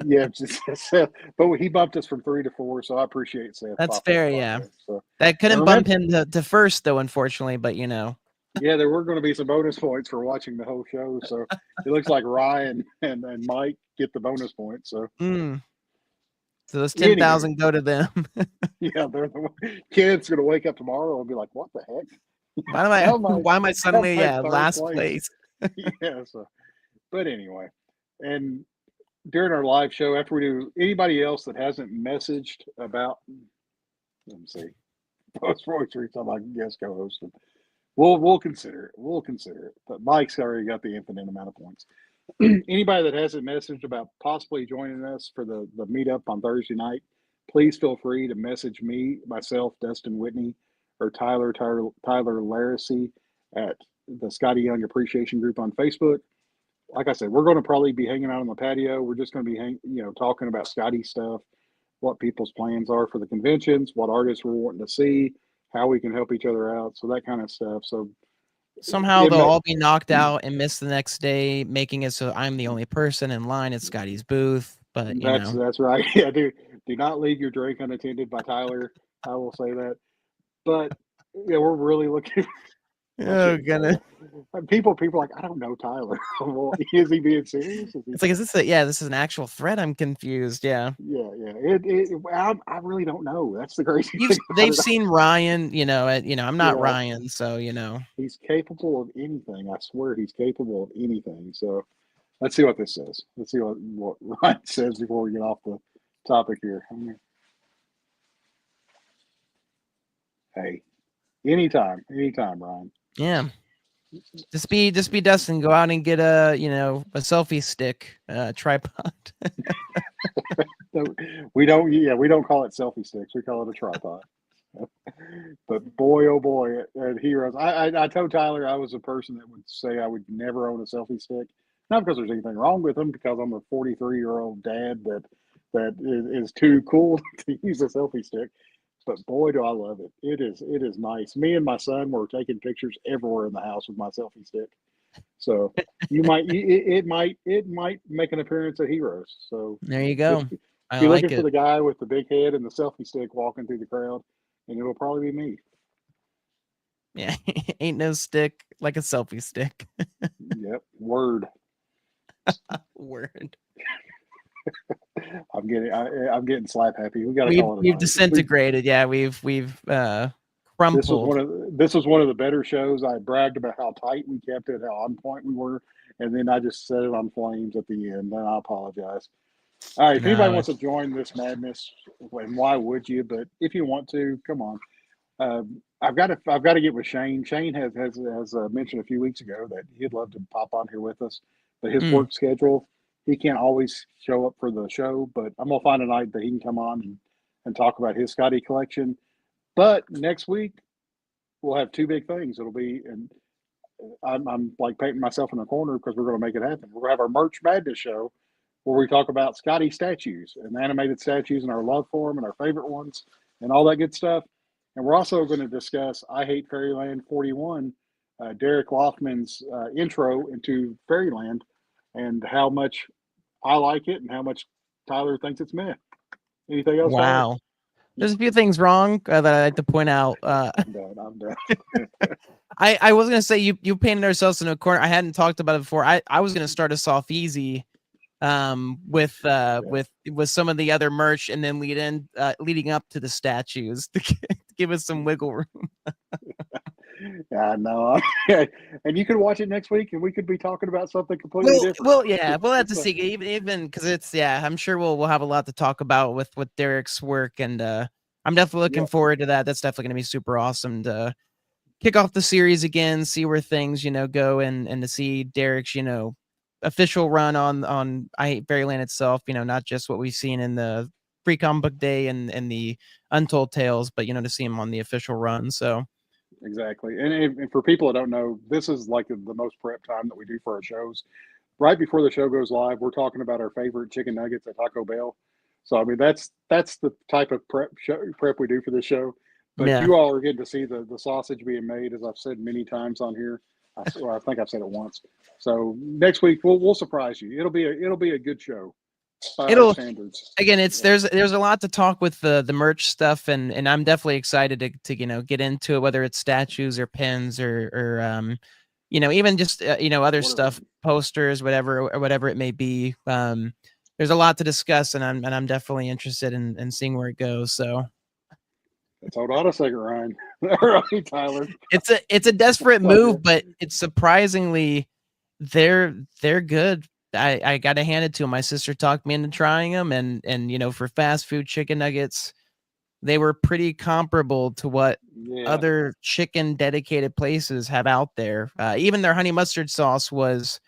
yeah, just Seth. But he bumped us from 3 to 4, so I appreciate Seth That's popping fair. on Yeah, there. So that and couldn't bump remember, him to first though, unfortunately. But yeah, there were going to be some bonus points for watching the whole show. So it looks like Ryan and Mike get the bonus points. So mm, so those anywho, 10,000 go to them. yeah, they're the kids going to wake up tomorrow and be like, "What the heck? Why am I How am I? why am I How am suddenly I third last place?" place? Yeah. So, but anyway, and during our live show, after we do, anybody else that hasn't messaged about, let me see, post voice reach, I'm like, yes, co-host. We'll consider it. We'll consider it. But Mike's already got the infinite amount of points. Anybody that hasn't messaged about possibly joining us for the meetup on Thursday night, please feel free to message me, myself, Dustin Whitney, or Tyler Laracy at the Skottie Young Appreciation Group on Facebook. Like I said, we're going to probably be hanging out on the patio. We're just going to be talking about Skottie stuff, what people's plans are for the conventions, what artists we're wanting to see, how we can help each other out. So that kind of stuff. So Somehow they'll all be knocked out and miss the next day, making it so I'm the only person in line at Skottie's booth. But that's right. Yeah, do not leave your drink unattended by Tyler. I will say that. But yeah, we're really looking. oh goodness. People are like, I don't know Tyler. Well, is he being serious? It's like, is this this is an actual threat? I'm confused. Yeah. I really don't know. That's the crazy thing. They've seen Ryan, I'm not Ryan, so he's capable of anything. I swear he's capable of anything. So let's see what this says. Let's see what Ryan says before we get off the topic here. Hey, anytime, Ryan. Yeah. Just be Dustin. Go out and get a selfie stick, tripod. we don't call it selfie sticks. We call it a tripod. But boy, oh boy, at Heroes, I told Tyler I was a person that would say I would never own a selfie stick. Not because there's anything wrong with them, because I'm a 43-year-old dad that is too cool to use a selfie stick. But boy, do I love it. It is nice. Me and my son were taking pictures everywhere in the house with my selfie stick. So it might make an appearance at Heroes. So there you go. Be looking for the guy with the big head and the selfie stick walking through the crowd, and it'll probably be me. Yeah, ain't no stick like a selfie stick. Yep, word. Word. I'm getting slap happy. We got to call it. We've disintegrated. We've crumpled. This was one of the better shows. I bragged about how tight we kept it, how on point we were, and then I just set it on flames at the end. And I apologize. All right, if anybody wants to join this madness, and why would you? But if you want to, come on. I've got to get with Shane. Shane has mentioned a few weeks ago that he'd love to pop on here with us, but his work schedule, he can't always show up for the show. But I'm gonna find a night that he can come on and talk about his Skottie collection. But next week we'll have two big things. It'll be, and I'm like painting myself in a corner because we're going to make it happen. We're going to have our Merch Madness show where we talk about Skottie statues and animated statues and our love for them and our favorite ones and all that good stuff. And we're also going to discuss I Hate Fairyland 41, Derek Loffman's intro into Fairyland, and how much I like it and how much Tyler thinks it's meh. Anything else? Wow. Tyler? There's a few things wrong that I'd like to point out. I'm done. I was going to say you painted ourselves in a corner. I hadn't talked about it before. I was going to start us off easy with some of the other merch, and then leading up to the statues to give us some wiggle room. Yeah, no, and you could watch it next week, and we could be talking about something completely different. Well, yeah, we'll have to see. Even because it's I'm sure we'll have a lot to talk about with Derek's work, and I'm definitely looking forward to that. That's definitely going to be super awesome to kick off the series again, see where things go, and to see Derek's official run on I Hate Fairyland itself. Not just what we've seen in the Free Comic Book Day and the Untold Tales, but to see him on the official run. So. Exactly. And for people that don't know, this is like the most prep time that we do for our shows. Right before the show goes live, we're talking about our favorite chicken nuggets at Taco Bell. So, I mean, that's the type of prep we do for this show. But you all are getting to see the sausage being made, as I've said many times on here. I think I've said it once. So next week we'll surprise you. It'll be a good show. Standards. Again, there's a lot to talk with the merch stuff, and I'm definitely excited to get into it, whether it's statues or pins or even just other stuff, posters, whatever it may be. There's a lot to discuss, and I'm definitely interested in seeing where it goes. So. Let's hold on a second, Ryan. All right, Tyler. It's a desperate move, but it's surprisingly they're good. I got to hand it to him. My sister talked me into trying them, and for fast food chicken nuggets, they were pretty comparable to what other chicken dedicated places have out there. Even their honey mustard sauce was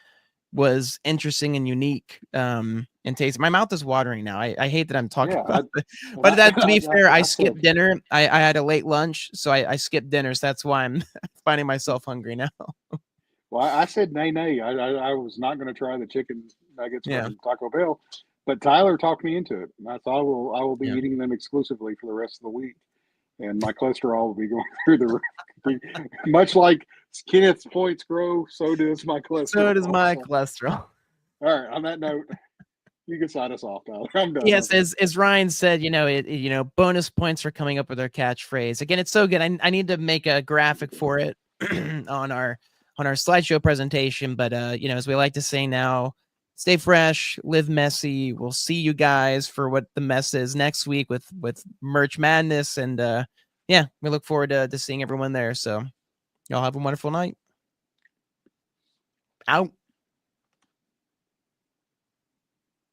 interesting and unique in taste. My mouth is watering now. I hate that I'm talking about it. But to be fair, I skipped dinner. I had a late lunch, so I skipped dinner. So that's why I'm finding myself hungry now. Well, I said nay. I was not going to try the chicken nuggets from Taco Bell, but Tyler talked me into it. I thought I will be eating them exclusively for the rest of the week. and my cholesterol will be going through the roof. Much like Kenneth's points grow, so does my cholesterol. So does my cholesterol. All right. On that note, you can sign us off, Tyler. I'm done. Yes, as Ryan said, bonus points for coming up with our catchphrase. Again, it's so good. I need to make a graphic for it on our slideshow presentation. But as we like to say now, stay fresh, live messy. We'll see you guys for what the mess is next week with Merch Madness, and we look forward to seeing everyone there. So y'all have a wonderful night. Out.